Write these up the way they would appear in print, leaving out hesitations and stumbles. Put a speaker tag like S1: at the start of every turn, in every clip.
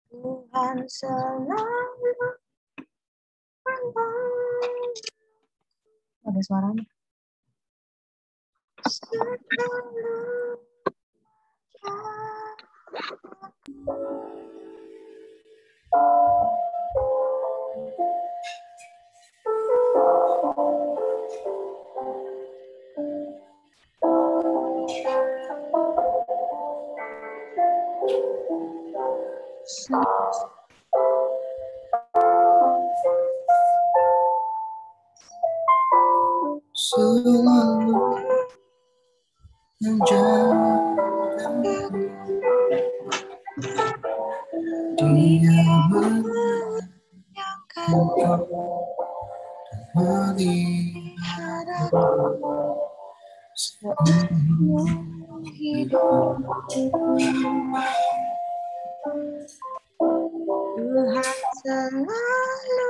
S1: Tuhan selalu ada suaranya.
S2: Selalu menjaga Dia menyayangkanku meliharaku seumur hidupku.
S1: Tuhan selalu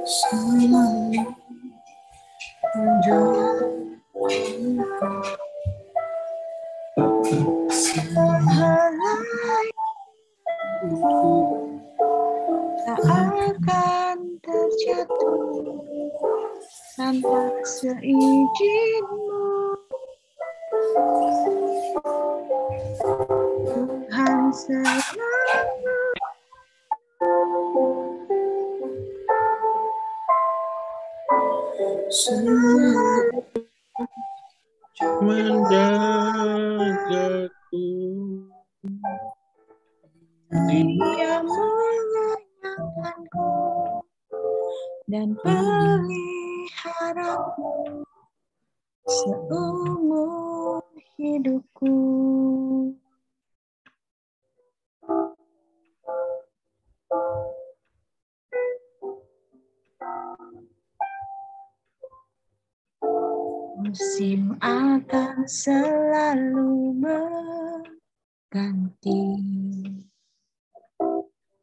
S2: selalu menjagaku
S1: sehelai tak akan terjatuh tanpa seizinmu. Tuhan selalu
S3: menjagaku.
S1: Dia mengenyangkanku dan peliharaku seumur hidupku. Musim akan selalu berganti,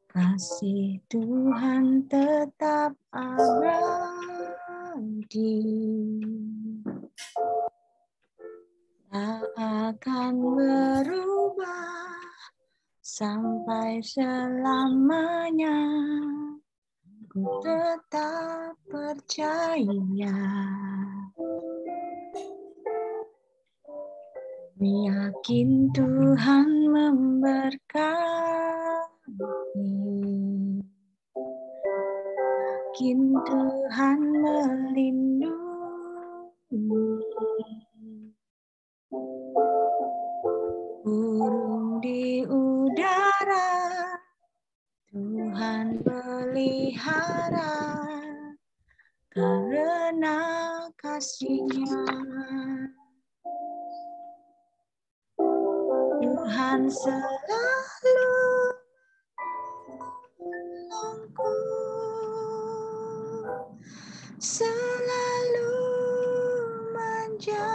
S1: kasih Tuhan tetap abadi, tak akan berubah sampai selamanya. Ku tetap percaya, yakin Tuhan memberkati, yakin Tuhan melindungi. Burung di udara Tuhan pelihara karena kasih-Nya. Tuhan selalu menolongku, selalu menjagaku,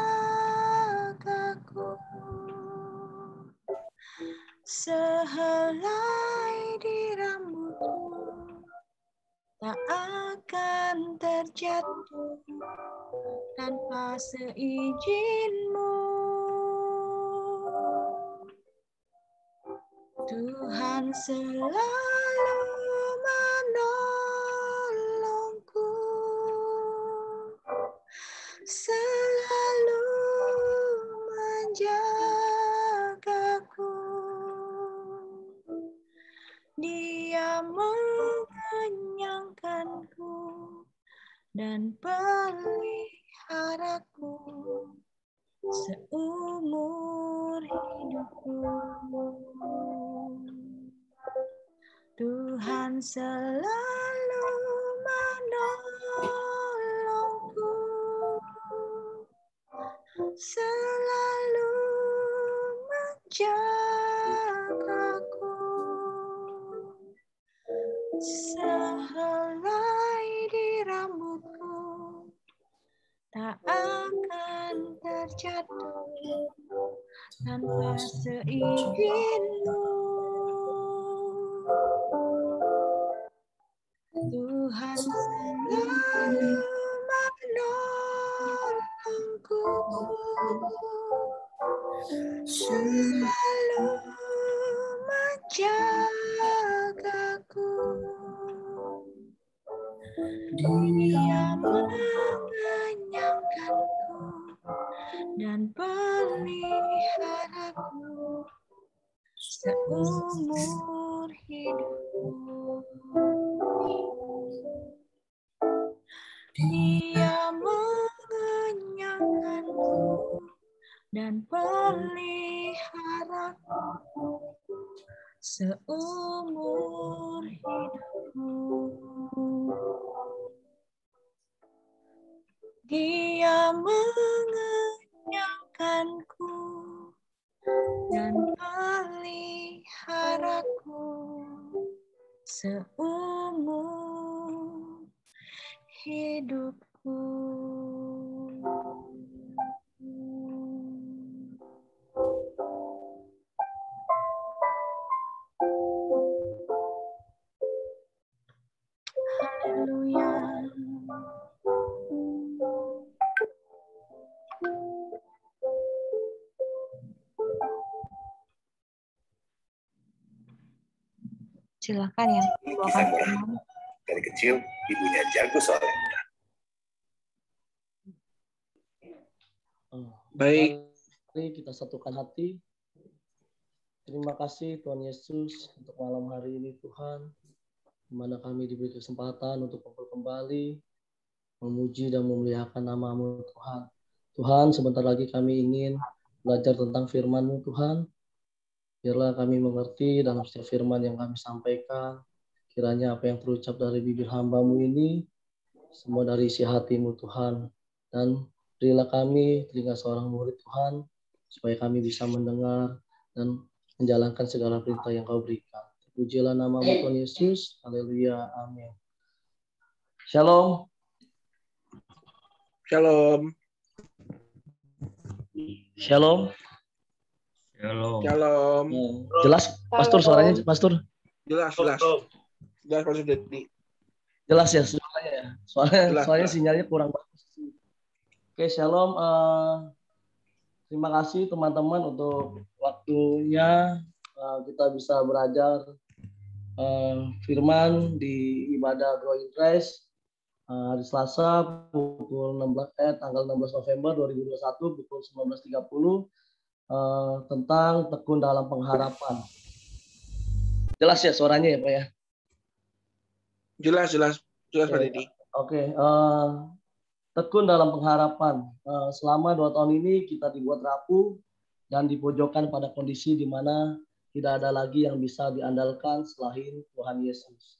S1: sehelai di rambutku tak akan terjatuh tanpa seizinmu. Tuhan selalu menolongku, selalu menjagaku. Dia mengenyangkanku dan peliharaku seumur hidupku. Tuhan selalu menolongku, selalu menjagaku, sehelai di rambutku tak akan terjatuh tanpa seizinmu. Tuhan selalu menolongku, selalu menjagaku. Dia mengenyangkanku dan peliharaku seumur hidupku. Dia mengenyangkanku dan peliharaku seumur hidupku. Dia mengenyangkanku dan peliharaku seumur hidupku. Haleluya. Silakan ya.
S4: Kisah Quran. Dari kecil ibunya jago soalnya.
S3: Baik.
S5: Mari kita satukan hati. Terima kasih Tuhan Yesus untuk malam hari ini Tuhan, di mana kami diberi kesempatan untuk kumpul kembali, memuji dan memuliakan nama-Mu Tuhan. Tuhan, sebentar lagi kami ingin belajar tentang firman-Mu Tuhan. Biarlah kami mengerti dalam setiap firman yang kami sampaikan. Kiranya apa yang terucap dari bibir hamba-Mu ini, semua dari isi hati-Mu Tuhan. Dan berilah kami telinga seorang murid Tuhan, supaya kami bisa mendengar dan menjalankan segala perintah yang Kau berikan. Pujilah nama-Mu Tuhan Yesus. Haleluya. Amin. Shalom.
S3: Shalom.
S5: Shalom.
S6: Shalom.
S3: Shalom.
S5: Jelas, Pastor, suaranya, Pastor?
S3: Jelas. Jelas Pastor Dedi.
S5: Jelas ya suaranya ya. Soalnya sinyalnya kurang bagus. Oke, shalom. Terima kasih teman-teman untuk waktunya kita bisa belajar firman di ibadah Growing Grace hari Selasa pukul 16 tanggal 16 November 2021 pukul 19.30 tentang tekun dalam pengharapan. Jelas ya suaranya ya Pak ya?
S3: Jelas Pak Dedi.
S5: Oke. Tekun dalam pengharapan. Selama 2 tahun ini kita dibuat rapuh dan dipojokkan pada kondisi di mana tidak ada lagi yang bisa diandalkan selain Tuhan Yesus.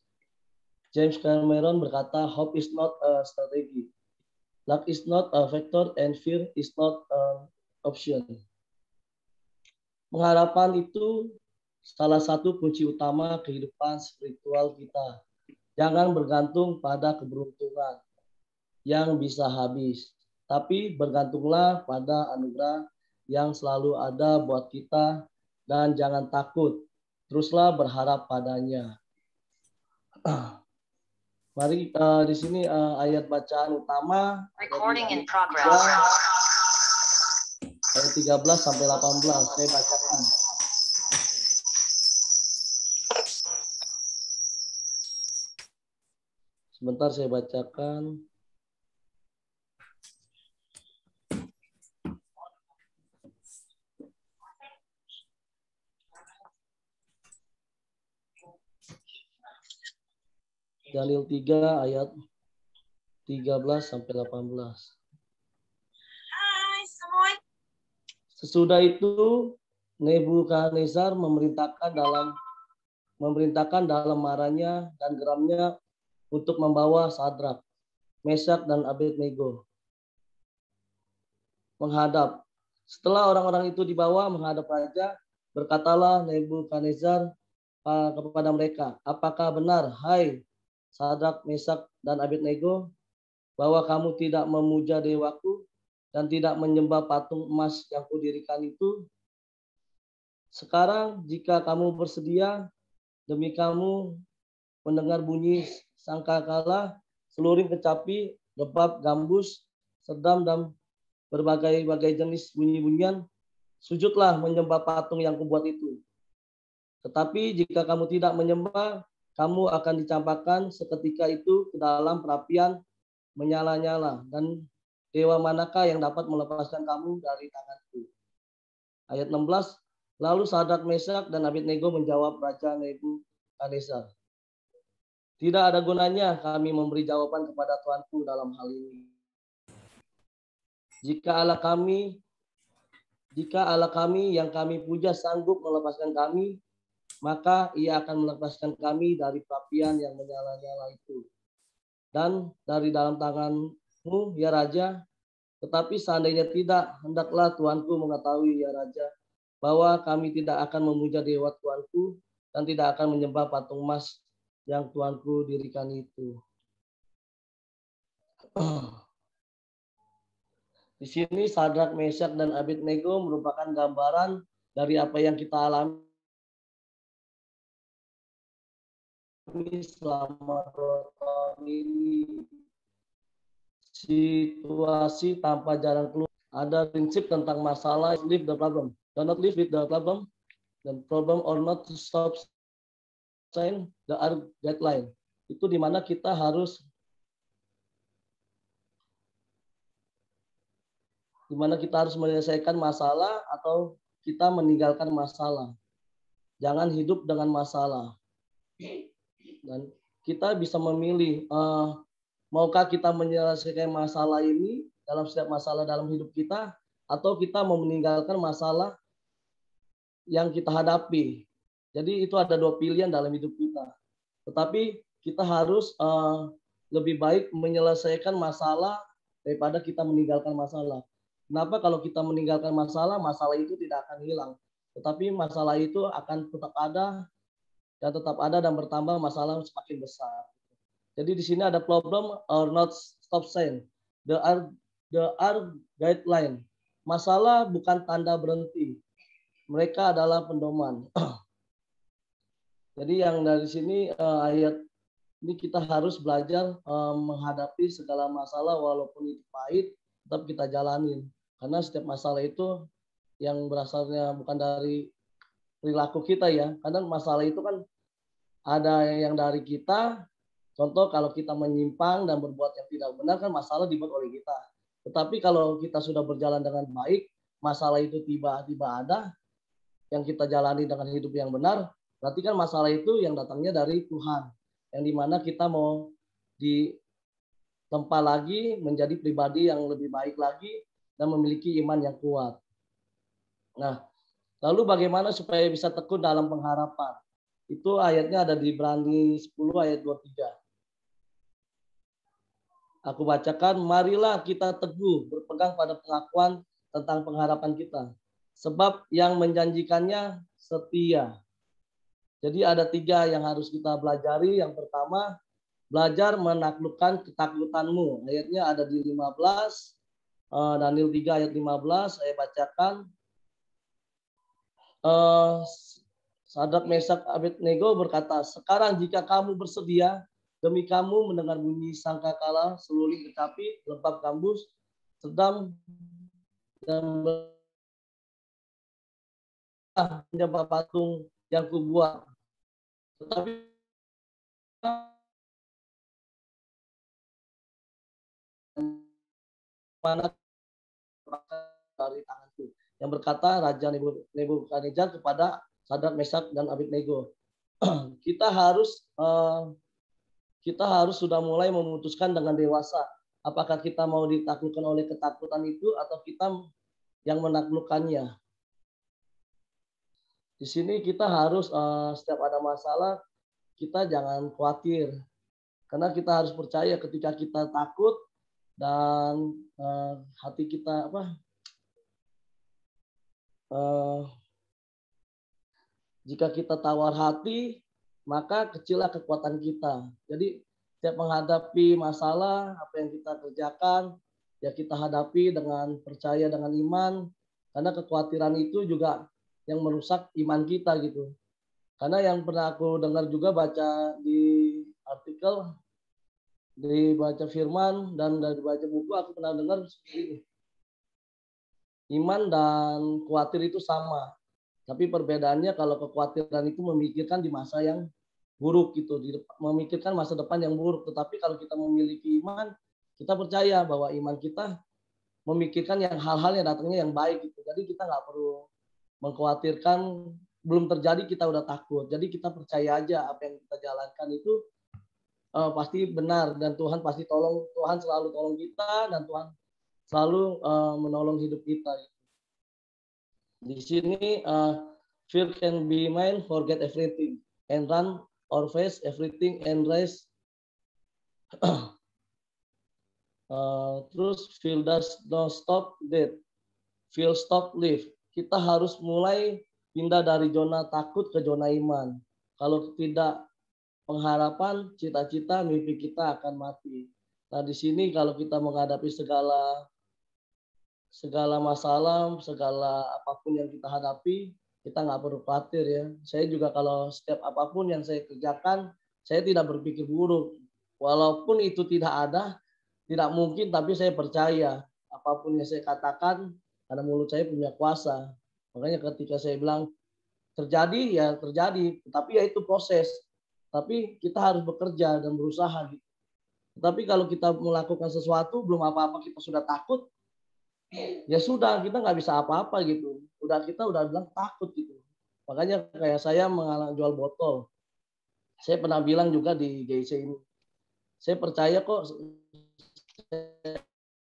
S5: James Cameron berkata, hope is not a strategy. Luck is not a factor and fear is not an option. Pengharapan itu salah satu kunci utama kehidupan spiritual kita. Jangan bergantung pada keberuntungan yang bisa habis, tapi bergantunglah pada anugerah yang selalu ada buat kita dan jangan takut, teruslah berharap padanya. Mari di sini ayat bacaan utama ayat 13 sampai 18 saya bacakan. Sebentar saya bacakan. Daniel 3 ayat 13 sampai 18. Sesudah itu Nebukadnezar memerintahkan dalam marahnya dan geramnya untuk membawa Sadrak, Mesak dan Abednego menghadap. Setelah orang-orang itu dibawa menghadap raja, berkatalah Nebukadnezar kepada mereka, apakah benar, hai Sadrak, Mesak, dan Abednego, bahwa kamu tidak memuja dewaku dan tidak menyembah patung emas yang kudirikan itu? Sekarang jika kamu bersedia, demi kamu mendengar bunyi sangkakala, seluring kecapi, rebab, gambus, sedam, dan berbagai jenis bunyi-bunyian, sujudlah menyembah patung yang kubuat itu. Tetapi jika kamu tidak menyembah, kamu akan dicampakkan seketika itu ke dalam perapian menyala-nyala. Dan dewa manakah yang dapat melepaskan kamu dari tanganku? Ayat 16, lalu Sadrak, Mesak, dan Abednego menjawab Raja Nebukadnezar, tidak ada gunanya kami memberi jawaban kepada Tuanku dalam hal ini. Jika Allah kami yang kami puja sanggup melepaskan kami, maka ia akan melepaskan kami dari perapian yang menyala-nyala itu dan dari dalam tanganmu, ya Raja. Tetapi seandainya tidak, hendaklah Tuanku mengetahui, ya Raja, bahwa kami tidak akan memuja dewa Tuanku dan tidak akan menyembah patung emas yang Tuanku dirikan itu. Di sini Sadrak, Mesak, dan Abednego merupakan gambaran dari apa yang kita alami selama 2 tahun ini. Situasi tanpa jalan keluar. Ada prinsip tentang masalah, leave the problem. Do not live with the problem. The problem or not to stop sign the deadline. Itu dimana kita harus menyelesaikan masalah atau kita meninggalkan masalah. Jangan hidup dengan masalah. Dan kita bisa memilih, maukah kita menyelesaikan masalah ini dalam setiap masalah dalam hidup kita, atau kita mau meninggalkan masalah yang kita hadapi. Jadi itu ada 2 pilihan dalam hidup kita. Tetapi kita harus lebih baik menyelesaikan masalah daripada kita meninggalkan masalah. Kenapa? Kalau kita meninggalkan masalah, masalah itu tidak akan hilang. Tetapi masalah itu akan tetap ada dan bertambah, masalah semakin besar. Jadi di sini ada problem or not stop sign. The are guideline. Masalah bukan tanda berhenti. Mereka adalah pendoman. Jadi yang dari sini ayat ini kita harus belajar menghadapi segala masalah walaupun itu pahit, tetap kita jalanin. Karena setiap masalah itu yang berasalnya bukan dari perilaku kita ya. Kadang masalah itu kan ada yang dari kita. Contoh kalau kita menyimpang dan berbuat yang tidak benar kan masalah dibuat oleh kita. Tetapi kalau kita sudah berjalan dengan baik, masalah itu tiba-tiba ada, yang kita jalani dengan hidup yang benar, berarti kan masalah itu yang datangnya dari Tuhan. Yang dimana kita mau ditempa lagi menjadi pribadi yang lebih baik lagi dan memiliki iman yang kuat. Nah, lalu bagaimana supaya bisa tekun dalam pengharapan? Itu ayatnya ada di Ibrani 10 ayat 23. Aku bacakan, marilah kita teguh berpegang pada pengakuan tentang pengharapan kita. Sebab yang menjanjikannya setia. Jadi ada 3 yang harus kita pelajari. Yang pertama, belajar menaklukkan ketakutanmu. Ayatnya ada di 15. Daniel 3 ayat 15. Saya bacakan. Sadrak, Mesak, Abednego berkata, sekarang jika kamu bersedia, demi kamu mendengar bunyi sangkakala, seluling kecapi, lembab gambus, sedang dan menyembah patung yang kubuat. Tetapi mana dari tanganku, yang berkata Raja Nebukadnezar kepada Sadrak, Mesak, dan Abednego. Kita harus sudah mulai memutuskan dengan dewasa. Apakah kita mau ditaklukkan oleh ketakutan itu atau kita yang menaklukkannya. Di sini kita harus setiap ada masalah kita jangan khawatir. Karena kita harus percaya ketika kita takut dan hati kita jika kita tawar hati, maka kecillah kekuatan kita. Jadi setiap menghadapi masalah, apa yang kita kerjakan, ya kita hadapi dengan percaya, dengan iman. Karena kekhawatiran itu juga yang merusak iman kita gitu. Karena yang pernah aku dengar juga baca di artikel, dibaca firman, dan dari baca buku aku pernah dengar seperti ini. Iman dan khawatir itu sama. Tapi perbedaannya kalau kekhawatiran itu memikirkan di masa yang buruk gitu, memikirkan masa depan yang buruk. Tetapi kalau kita memiliki iman, kita percaya bahwa iman kita memikirkan yang hal-hal yang datangnya yang baik gitu. Jadi kita nggak perlu mengkhawatirkan belum terjadi kita udah takut. Jadi kita percaya aja apa yang kita jalankan itu pasti benar dan Tuhan pasti tolong. Tuhan selalu tolong kita dan Tuhan selalu menolong hidup kita. Di sini fear can be mind, forget everything, and run or face everything and rise. Terus feel does not stop dead, feel stop live. Kita harus mulai pindah dari zona takut ke zona iman. Kalau tidak pengharapan, cita-cita, mimpi kita akan mati. Nah di sini kalau kita menghadapi segala masalah, segala apapun yang kita hadapi, kita nggak perlu khawatir ya. Saya juga kalau setiap apapun yang saya kerjakan, saya tidak berpikir buruk. Walaupun itu tidak ada, tidak mungkin, tapi saya percaya apapun yang saya katakan, karena mulut saya punya kuasa. Makanya ketika saya bilang terjadi, ya terjadi. Tapi ya itu proses. Tapi kita harus bekerja dan berusaha gitu. Tapi kalau kita melakukan sesuatu, belum apa-apa kita sudah takut, ya sudah kita nggak bisa apa-apa gitu. Kita udah bilang takut gitu. Makanya kayak saya jual botol. Saya pernah bilang juga di GC ini. Saya percaya kok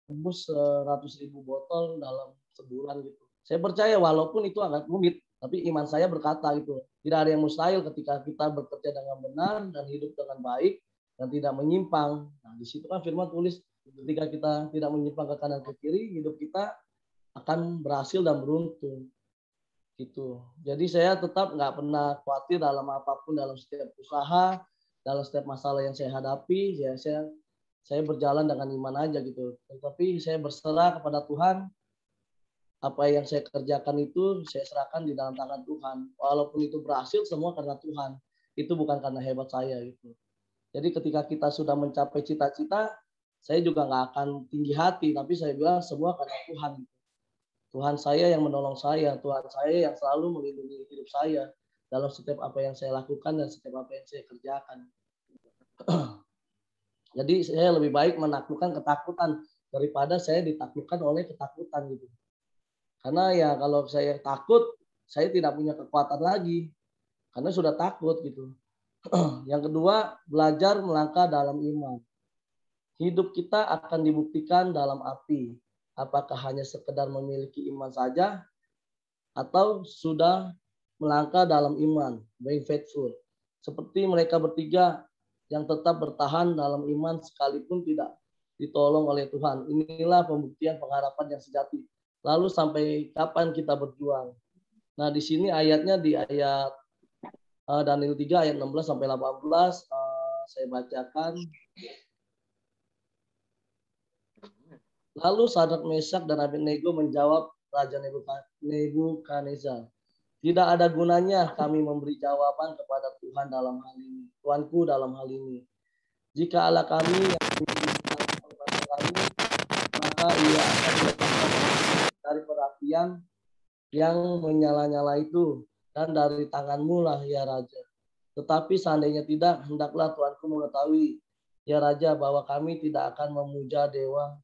S5: tembus 100.000 botol dalam sebulan gitu. Saya percaya walaupun itu agak rumit, tapi iman saya berkata gitu. Tidak ada yang mustahil ketika kita bekerja dengan benar dan hidup dengan baik dan tidak menyimpang. Nah, di situ kan firman tulis ketika kita tidak menyimpang ke kanan ke kiri, hidup kita akan berhasil dan beruntung. Gitu. Jadi saya tetap nggak pernah khawatir dalam apapun, dalam setiap usaha, dalam setiap masalah yang saya hadapi, ya saya berjalan dengan iman aja gitu. Tetapi saya berserah kepada Tuhan. Apa yang saya kerjakan itu saya serahkan di dalam tangan Tuhan. Walaupun itu berhasil semua karena Tuhan. Itu bukan karena hebat saya gitu. Jadi ketika kita sudah mencapai cita-cita, saya juga nggak akan tinggi hati, tapi saya bilang semua karena Tuhan. Tuhan saya yang menolong saya, Tuhan saya yang selalu melindungi hidup saya dalam setiap apa yang saya lakukan dan setiap apa yang saya kerjakan. Jadi saya lebih baik menaklukkan ketakutan daripada saya ditaklukkan oleh ketakutan gitu. Karena ya kalau saya takut, saya tidak punya kekuatan lagi. Karena sudah takut gitu. Yang kedua, belajar melangkah dalam iman. Hidup kita akan dibuktikan dalam api. Apakah hanya sekedar memiliki iman saja atau sudah melangkah dalam iman, being faithful. Seperti mereka bertiga yang tetap bertahan dalam iman sekalipun tidak ditolong oleh Tuhan. Inilah pembuktian pengharapan yang sejati. Lalu sampai kapan kita berjuang? Nah, di sini ayatnya di ayat Daniel 3 ayat 16 sampai 18 saya bacakan. Lalu Sadrak, Mesak dan Abednego menjawab Raja Nebukadnezar, tidak ada gunanya kami memberi jawaban kepada Tuhan dalam hal ini, Tuanku dalam hal ini. Jika Allah kami yang mengizinkan kepada kami, maka ia akan melepaskan dari perapian yang menyala-nyala itu dan dari tanganmu lah ya Raja. Tetapi seandainya tidak, hendaklah Tuanku mengetahui ya Raja bahwa kami tidak akan memuja dewa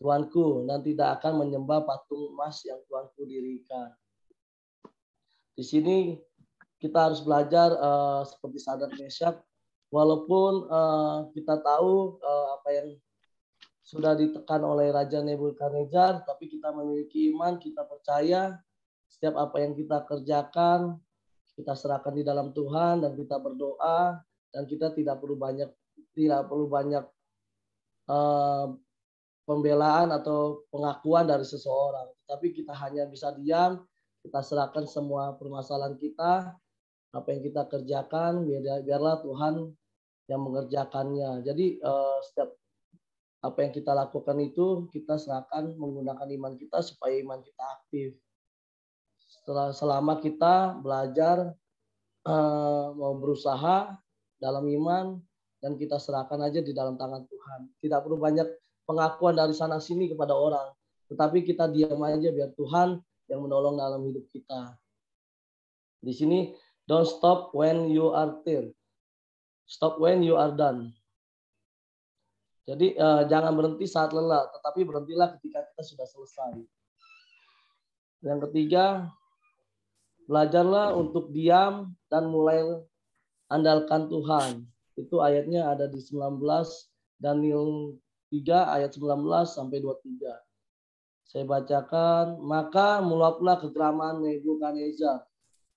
S5: Tuanku dan tidak akan menyembah patung emas yang Tuanku dirikan. Di sini kita harus belajar seperti Sadrak, Mesak, walaupun kita tahu apa yang sudah ditekan oleh Raja Nebukadnezar, tapi kita memiliki iman, kita percaya setiap apa yang kita kerjakan, kita serahkan di dalam Tuhan dan kita berdoa dan kita tidak perlu banyak pembelaan atau pengakuan dari seseorang, tapi kita hanya bisa diam, kita serahkan semua permasalahan kita, apa yang kita kerjakan, biarlah Tuhan yang mengerjakannya. Jadi setiap apa yang kita lakukan itu kita serahkan menggunakan iman kita supaya iman kita aktif. Selama kita belajar mau berusaha dalam iman dan kita serahkan aja di dalam tangan Tuhan. Tidak perlu banyak pengakuan dari sana sini kepada orang. tetapi kita diam aja biar Tuhan yang menolong dalam hidup kita. Di sini, don't stop when you are tired. Stop when you are done. Jadi jangan berhenti saat lelah, tetapi berhentilah ketika kita sudah selesai. Yang ketiga, belajarlah untuk diam dan mulai andalkan Tuhan. Itu ayatnya ada di 19 Daniel 3 ayat 19 sampai 23. Saya bacakan, maka meluaplah kegeramaan Nebukadnezar.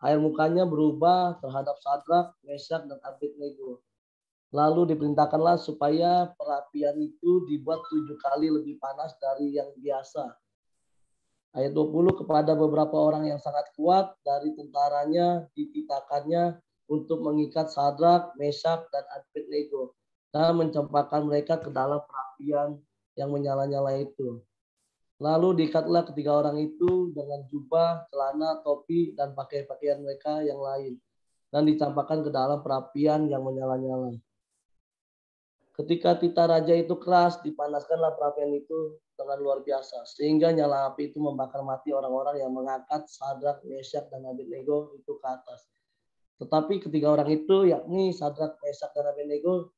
S5: Air mukanya berubah terhadap Sadrak, Mesak, dan Abednego. Lalu diperintahkanlah supaya perapian itu dibuat 7 kali lebih panas dari yang biasa. Ayat 20, kepada beberapa orang yang sangat kuat dari tentaranya dititahkannya untuk mengikat Sadrak, Mesak, dan Abednego dan mencampakkan mereka ke dalam perapian yang menyala-nyala itu. Lalu diikatlah ketiga orang itu dengan jubah, celana, topi, dan pakaian mereka yang lain, dan dicampakkan ke dalam perapian yang menyala-nyala. Ketika titah raja itu keras, dipanaskanlah perapian itu dengan luar biasa, sehingga nyala api itu membakar mati orang-orang yang mengangkat Sadrak, Mesak, dan Abednego itu ke atas. Tetapi ketiga orang itu, yakni Sadrak, Mesak, dan Abednego,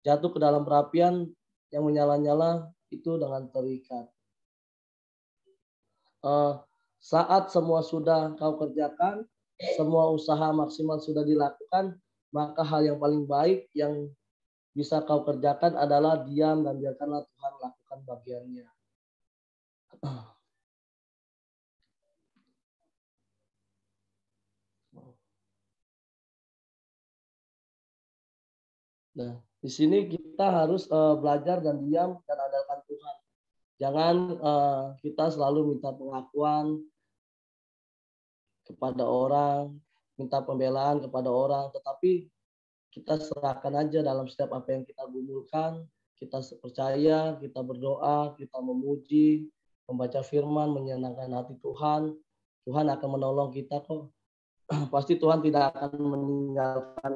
S5: jatuh ke dalam perapian yang menyala-nyala itu dengan terikat. Saat semua sudah kau kerjakan, semua usaha maksimal sudah dilakukan, maka hal yang paling baik yang bisa kau kerjakan adalah diam dan biarkanlah Tuhan lakukan bagiannya. Nah, di sini kita harus belajar dan diam dan andalkan Tuhan. Jangan kita selalu minta pengakuan kepada orang, minta pembelaan kepada orang, tetapi kita serahkan aja dalam setiap apa yang kita gumulkan, kita percaya, kita berdoa, kita memuji, membaca firman, menyenangkan hati Tuhan. Tuhan akan menolong kita kok. Pasti Tuhan tidak akan meninggalkan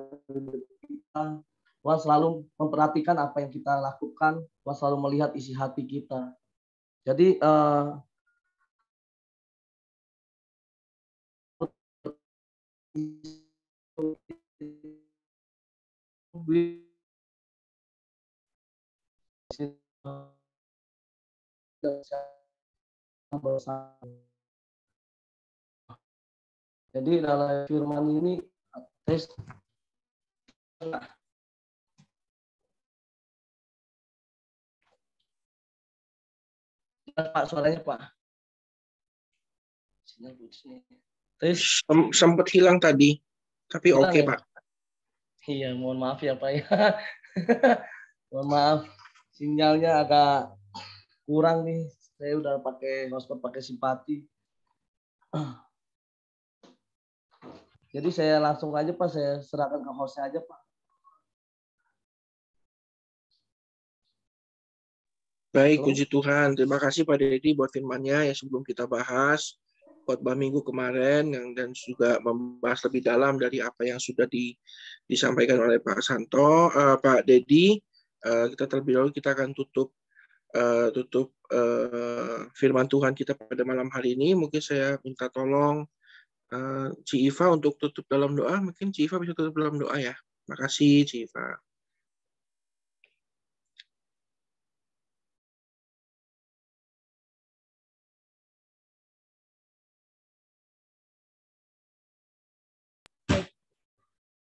S5: kita. Tuhan selalu memperhatikan apa yang kita lakukan, Tuhan selalu melihat isi hati kita. Jadi jadi dalam firman ini tes Pak, suaranya Pak. Sinyal putus nih. Tes
S3: Sempat hilang tadi, tapi
S5: hilang,
S3: oke
S5: ya?
S3: Pak.
S5: Iya, mohon maaf ya Pak ya. Mohon maaf, sinyalnya agak kurang nih. Saya udah pakai hotspot, pakai simpati. Jadi saya langsung aja Pak, saya serahkan ke hostnya aja Pak.
S3: Baik, puji Tuhan. Terima kasih Pak Dedi buat firman-Nya yang sebelum kita bahas khotbah minggu kemarin dan juga membahas lebih dalam dari apa yang sudah disampaikan oleh Pak Santo, Pak Dedi. Kita terlebih dahulu kita akan tutup firman Tuhan kita pada malam hari ini. Mungkin saya minta tolong Ci Iva untuk tutup dalam doa. Mungkin Ci Iva bisa tutup dalam doa ya. Makasih Ci Iva.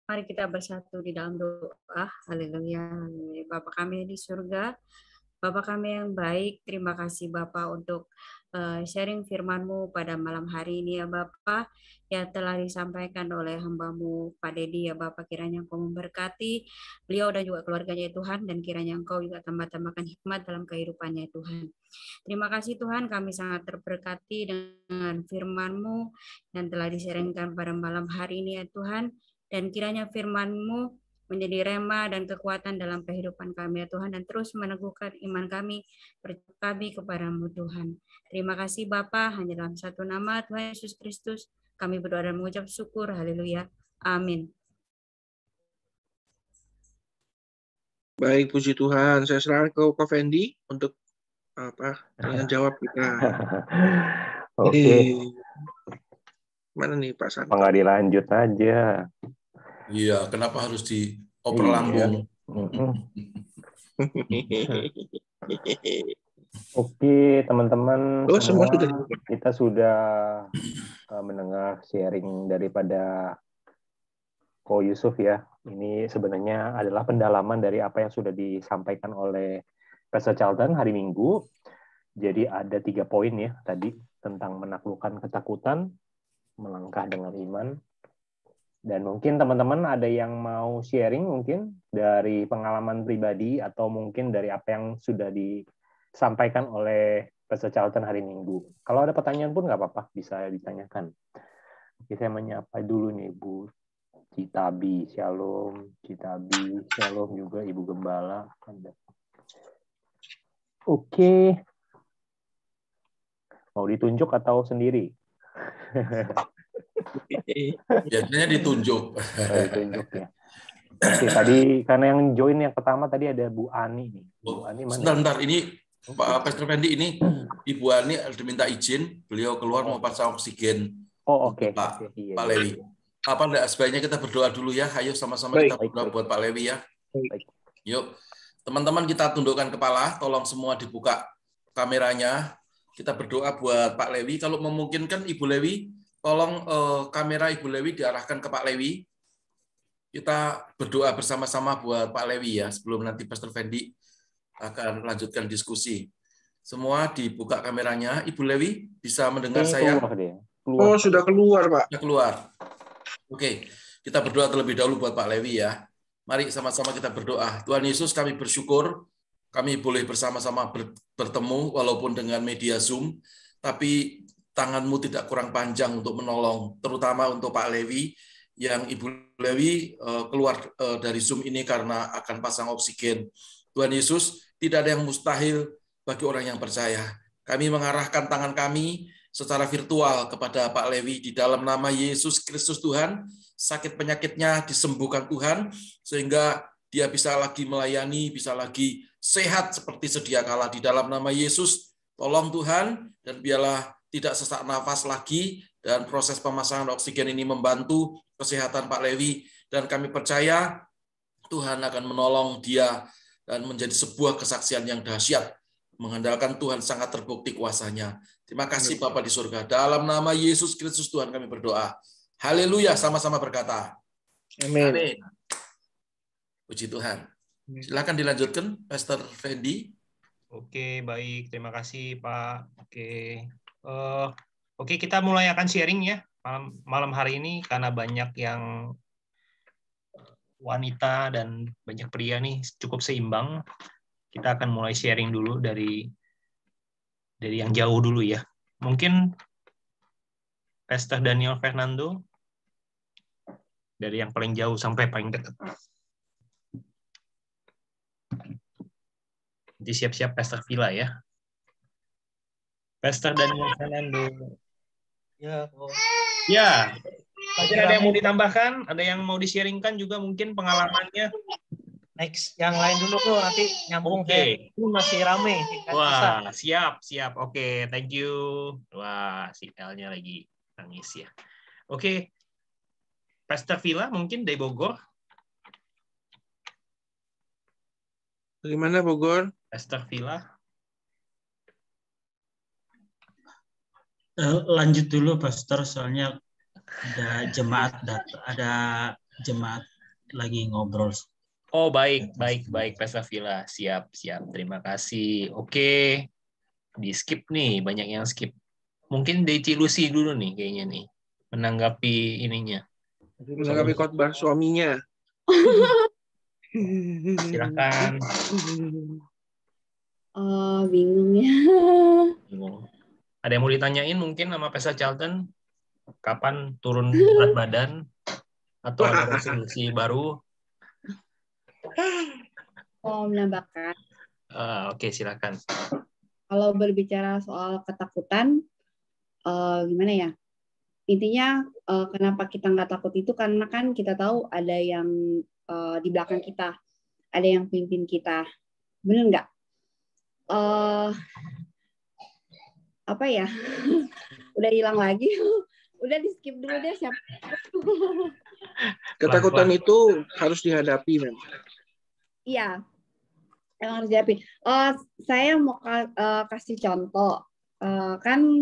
S2: Mari kita bersatu di dalam doa. Haleluya. Bapa kami di surga, Bapa kami yang baik, terima kasih Bapa untuk sharing firman-Mu pada malam hari ini ya Bapa, yang telah disampaikan oleh hamba-Mu Pak Dedi ya Bapa. Kiranya Engkau memberkati beliau dan juga keluarganya Tuhan, dan kiranya Engkau juga tambah-tambahkan hikmat dalam kehidupannya Tuhan. Terima kasih Tuhan, kami sangat terberkati dengan firman-Mu yang telah di-sharingkan pada malam hari ini ya Tuhan. Dan kiranya firman-Mu menjadi rema dan kekuatan dalam kehidupan kami ya Tuhan, dan terus meneguhkan iman kami, percaya kami kepada-Mu Tuhan. Terima kasih Bapa, hanya dalam satu nama Tuhan Yesus Kristus kami berdoa dan mengucap syukur. Haleluya. Amin.
S3: Baik, puji Tuhan. Saya serahkan ke Pak Fendi untuk dengan jawab kita.
S7: Oke.
S3: Mana nih Pak Santo?
S7: Nggak dilanjut aja.
S8: Iya, kenapa harus dioper lambung?
S7: Oke, teman-teman
S3: semua
S7: kita sudah mendengar sharing daripada Ko Yusuf ya. Ini sebenarnya adalah pendalaman dari apa yang sudah disampaikan oleh Pastor Charlton hari Minggu. Jadi ada 3 poin ya tadi tentang menaklukkan ketakutan, melangkah dengan iman. Dan mungkin teman-teman ada yang mau sharing mungkin dari pengalaman pribadi atau mungkin dari apa yang sudah disampaikan oleh Pastor Charlton hari Minggu. Kalau ada pertanyaan pun nggak apa-apa, bisa ditanyakan. Oke, saya menyapa dulu nih Bu Citabi, Shalom. Citabi, Shalom juga Ibu Gembala. Oke. Mau ditunjuk atau sendiri?
S8: Biasanya ditunjuk.
S7: Ditunjuk ya. Oke, tadi karena yang join yang pertama tadi ada Bu Ani nih. Bu Ani mana?
S8: Sebentar, ini Pak Pastor Fendi ini Ibu Ani diminta izin, beliau keluar mau pasang oksigen.
S7: Oke.
S8: Pak Lewi. Sebaiknya kita berdoa dulu ya. Ayo sama-sama kita berdoa buat Pak Lewi ya. Yuk, teman-teman kita tundukkan kepala. Tolong semua dibuka kameranya. Kita berdoa buat Pak Lewi. Kalau memungkinkan Ibu Lewi, tolong kamera Ibu Lewi diarahkan ke Pak Lewi. Kita berdoa bersama-sama buat Pak Lewi ya. Sebelum nanti Pastor Fendi akan lanjutkan diskusi. Semua dibuka kameranya. Ibu Lewi bisa mendengar saya?
S3: Oh, sudah keluar, Pak.
S8: Sudah keluar. Oke, kita berdoa terlebih dahulu buat Pak Lewi ya. Mari sama-sama kita berdoa. Tuhan Yesus, kami bersyukur kami boleh bersama-sama bertemu walaupun dengan media Zoom, tapi tangan-Mu tidak kurang panjang untuk menolong, terutama untuk Pak Lewi yang Ibu Lewi keluar dari Zoom ini karena akan pasang oksigen. Tuhan Yesus, tidak ada yang mustahil bagi orang yang percaya. Kami mengarahkan tangan kami secara virtual kepada Pak Lewi di dalam nama Yesus Kristus Tuhan, sakit penyakitnya disembuhkan Tuhan, sehingga dia bisa lagi melayani, bisa lagi sehat seperti sedia kala di dalam nama Yesus. Tolong Tuhan, dan biarlah tidak sesak nafas lagi, dan proses pemasangan oksigen ini membantu kesehatan Pak Lewi, dan kami percaya Tuhan akan menolong dia dan menjadi sebuah kesaksian yang dahsyat. Mengandalkan Tuhan sangat terbukti kuasanya. Terima kasih Bapa di surga. Dalam nama Yesus Kristus Tuhan kami berdoa. Haleluya, sama-sama berkata.
S3: Amin.
S8: Puji Tuhan. Silakan dilanjutkan, Pastor Fendi.
S6: Oke, baik. Terima kasih, Pak. Oke, kita mulai akan sharing ya malam hari ini karena banyak yang wanita dan banyak pria nih cukup seimbang. Kita akan mulai sharing dulu dari yang jauh dulu ya. Mungkin Pastor Daniel Fernando dari yang paling jauh sampai paling dekat. Nanti siap-siap Pastor Villa ya. Pastor Daniel Fernando. Ya. Mungkin ada yang mau ditambahkan, ada yang mau di-sharingkan juga mungkin pengalamannya.
S9: Next, yang lain dulu kok nanti nyambung.
S6: Oke.
S9: Ini masih rame.
S6: Wah, siap. Oke, thank you. Wah, si L-nya lagi nangis ya. Oke. Pastor Villa mungkin dari Bogor.
S3: Dari mana Bogor?
S6: Pastor Villa.
S10: Lanjut dulu Pastor, soalnya ada jemaat lagi ngobrol.
S6: Oh, baik Pastor Villa. Siap. Terima kasih. Oke. Di skip nih, banyak yang skip. Mungkin Deci Lucy dulu nih kayaknya nih. Menanggapi ininya.
S3: Menanggapi khotbah suaminya.
S6: Silakan.
S11: Bingung ya.
S6: Bingung. Ada yang mau ditanyain mungkin sama Pastor Charlton? Kapan turun berat badan? Atau ada resolusi baru?
S11: Mau menambahkan.
S6: Oke, silakan.
S11: Kalau berbicara soal ketakutan, gimana ya? Intinya kenapa kita nggak takut itu karena kan kita tahu ada yang di belakang kita, ada yang pimpin kita, bener nggak? apa ya? Udah hilang lagi. Udah di skip dulu deh siapa.
S3: Ketakutan itu harus dihadapi memang.
S11: Iya, emang harus dihadapi. Saya mau kasih contoh. Kan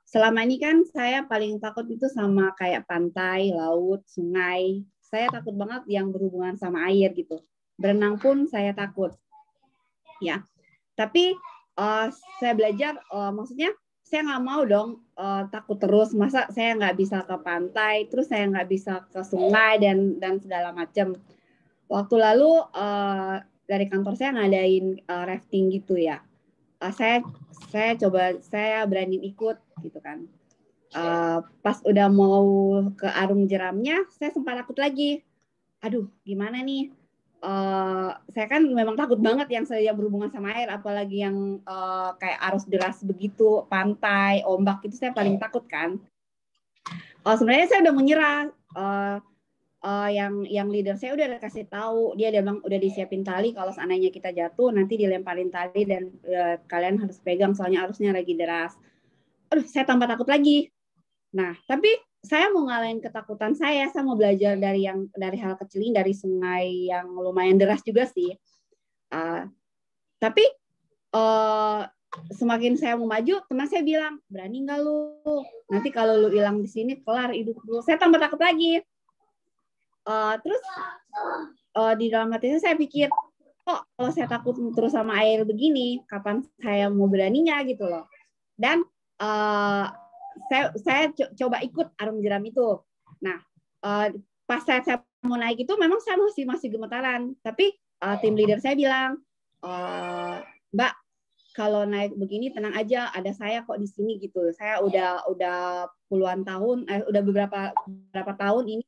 S11: selama ini kan saya paling takut itu sama kayak pantai, laut, sungai. Saya takut banget yang berhubungan sama air gitu. Berenang pun saya takut. Ya, tapi saya belajar, maksudnya saya nggak mau dong takut terus. Masa saya nggak bisa ke pantai, terus saya nggak bisa ke sungai dan segala macam. Waktu lalu dari kantor saya ngadain rafting gitu ya. Saya berani ikut gitu kan. Pas udah mau ke arung jeramnya, saya sempat takut lagi. Aduh, gimana nih? Saya kan memang takut banget yang berhubungan sama air, apalagi yang kayak arus deras begitu, pantai, ombak itu saya paling takut kan. Sebenarnya saya udah menyerah. Yang leader saya udah kasih tahu, dia bilang udah disiapin tali, kalau seandainya kita jatuh nanti dilemparin tali dan kalian harus pegang soalnya arusnya lagi deras. Aduh, saya tambah takut lagi. Nah, tapi saya mau ngalahin ketakutan saya mau belajar dari hal kecil ini, dari sungai yang lumayan deras juga sih. Tapi semakin saya mau maju, teman saya bilang, berani nggak lu? Nanti kalau lu hilang di sini, kelar hidup lu. Saya tambah takut lagi. Terus di dalam hati saya pikir, kok kalau saya takut terus sama air begini, kapan saya mau beraninya gitu loh. Dan saya coba ikut arung jeram itu. Nah, pas saya mau naik itu memang saya masih gemetaran. Tapi tim leader saya bilang, Mbak, kalau naik begini tenang aja, ada saya kok di sini gitu. Saya udah puluhan tahun, udah beberapa tahun ini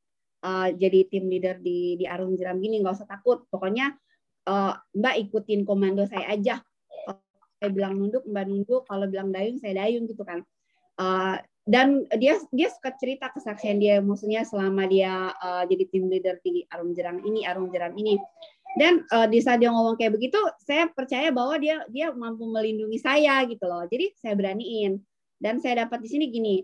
S11: jadi tim leader di arung jeram gini, nggak usah takut. Pokoknya Mbak ikutin komando saya aja. Kalau saya bilang nunduk, Mbak nunduk. Kalau bilang dayung, saya dayung gitu kan. Dan dia suka cerita kesaksian dia, maksudnya selama dia jadi tim leader di arung jeram ini. Dan di saat dia ngomong kayak begitu, saya percaya bahwa dia mampu melindungi saya gitu loh. Jadi saya beraniin. Dan saya dapat di sini gini.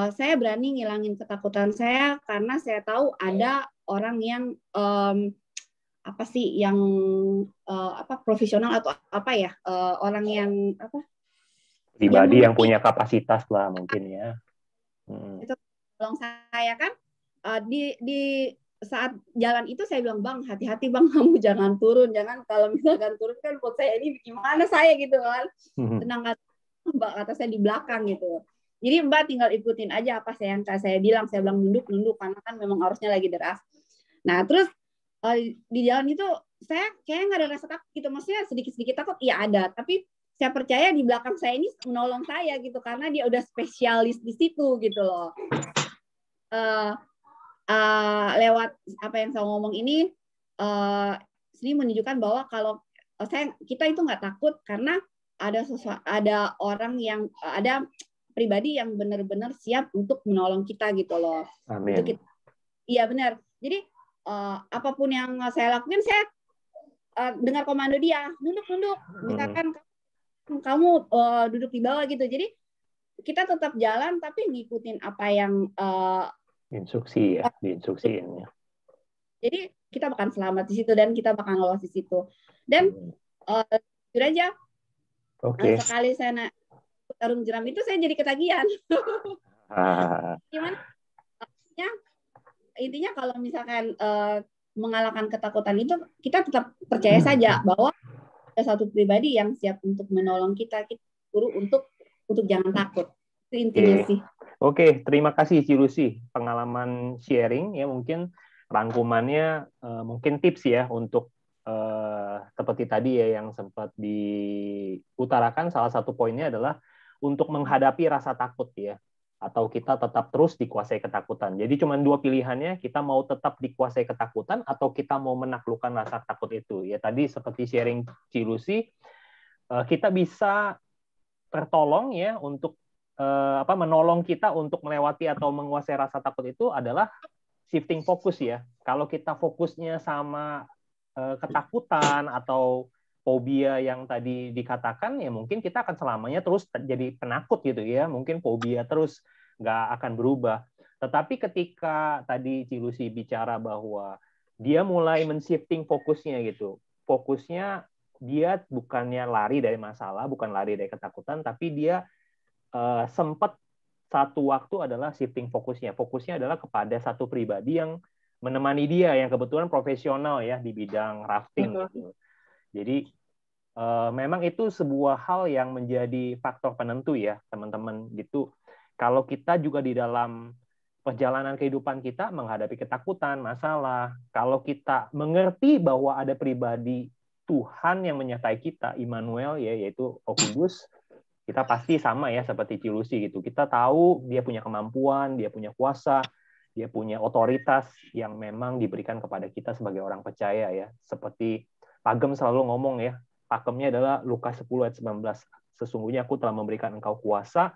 S11: Saya berani ngilangin ketakutan saya karena saya tahu ada orang yang profesional atau orang yang
S7: pribadi yang punya kapasitas lah mungkin ya.
S11: Itu tolong saya kan di saat jalan itu saya bilang, Bang, hati-hati Bang, kamu jangan turun, kalau misalkan turun kan buat saya ini gimana saya gitu kan. Tenang, Mbak, kata saya di belakang gitu. Jadi Mbak tinggal ikutin aja apa yang saya bilang nunduk karena kan memang arusnya lagi deras. Nah terus di jalan itu saya kayaknya nggak ada rasa takut gitu, maksudnya sedikit takut, iya ada, tapi saya percaya di belakang saya ini menolong saya gitu karena dia udah spesialis di situ gitu loh. Lewat apa yang saya ngomong ini menunjukkan bahwa kalau kita itu nggak takut karena ada orang yang ada pribadi yang benar-benar siap untuk menolong kita gitu loh.
S7: Amin.
S11: Iya benar. Jadi apapun yang saya lakuin, saya dengar komando dia, nunduk. Misalkan kamu duduk di bawah gitu. Jadi kita tetap jalan tapi ngikutin apa yang
S7: instruksi ya, diinstruksiin ya.
S11: Jadi kita bakal selamat di situ dan kita bakal lolos di situ. Dan jujur aja, sekali saya arung jeram itu saya jadi ketagihan. Gimana? Intinya kalau misalkan mengalahkan ketakutan itu, kita tetap percaya saja bahwa ada satu pribadi yang siap untuk menolong kita suruh untuk jangan takut. Itu intinya sih.
S7: Oke, terima kasih Cilusi pengalaman sharing ya, mungkin rangkumannya mungkin tips ya untuk seperti tadi ya yang sempat diutarakan, salah satu poinnya adalah untuk menghadapi rasa takut ya, atau kita tetap terus dikuasai ketakutan. Jadi cuma dua pilihannya, kita mau tetap dikuasai ketakutan atau kita mau menaklukkan rasa takut itu. Ya tadi seperti sharing Cilusi, kita bisa tertolong ya untuk menolong kita untuk melewati atau menguasai rasa takut itu adalah shifting fokus ya. Kalau kita fokusnya sama ketakutan atau fobia yang tadi dikatakan, ya mungkin kita akan selamanya terus jadi penakut gitu ya, mungkin fobia terus nggak akan berubah. Tetapi ketika tadi Cilusi bicara bahwa dia mulai men-shifting fokusnya gitu, fokusnya dia bukannya lari dari masalah, bukan lari dari ketakutan, tapi dia sempat satu waktu adalah shifting fokusnya. Fokusnya adalah kepada satu pribadi yang menemani dia, yang kebetulan profesional ya di bidang rafting gitu. Jadi memang itu sebuah hal yang menjadi faktor penentu ya teman-teman gitu. Kalau kita juga di dalam perjalanan kehidupan kita menghadapi ketakutan, masalah, kalau kita mengerti bahwa ada pribadi Tuhan yang menyertai kita, Immanuel ya, yaitu Roh Kudus, kita pasti sama ya seperti Cilusi gitu. Kita tahu dia punya kemampuan, dia punya kuasa, dia punya otoritas yang memang diberikan kepada kita sebagai orang percaya ya. Seperti Pagem selalu ngomong ya, pakemnya adalah Lukas 10 ayat 19. Sesungguhnya aku telah memberikan engkau kuasa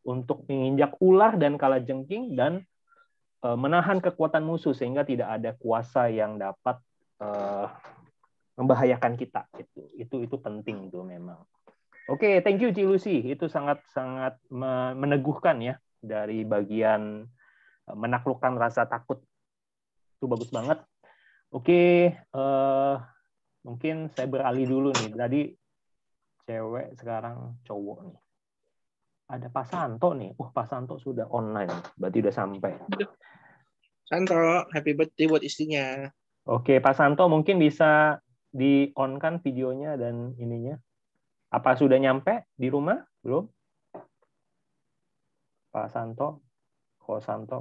S7: untuk menginjak ular dan kalajengking dan menahan kekuatan musuh sehingga tidak ada kuasa yang dapat membahayakan kita. Itu penting itu memang. Oke, thank you Cilusi. Itu sangat meneguhkan ya dari bagian menaklukkan rasa takut. Itu bagus banget. Oke, mungkin saya beralih dulu nih. Tadi cewek, sekarang cowok nih. Ada Pak Santo nih. Pak Santo sudah online. Berarti udah sampai.
S3: Santo, happy birthday buat istrinya.
S7: Oke, Pak Santo mungkin bisa di-on-kan videonya dan ininya. Apa sudah nyampe di rumah? Belum? Pak Santo? Ko Santo.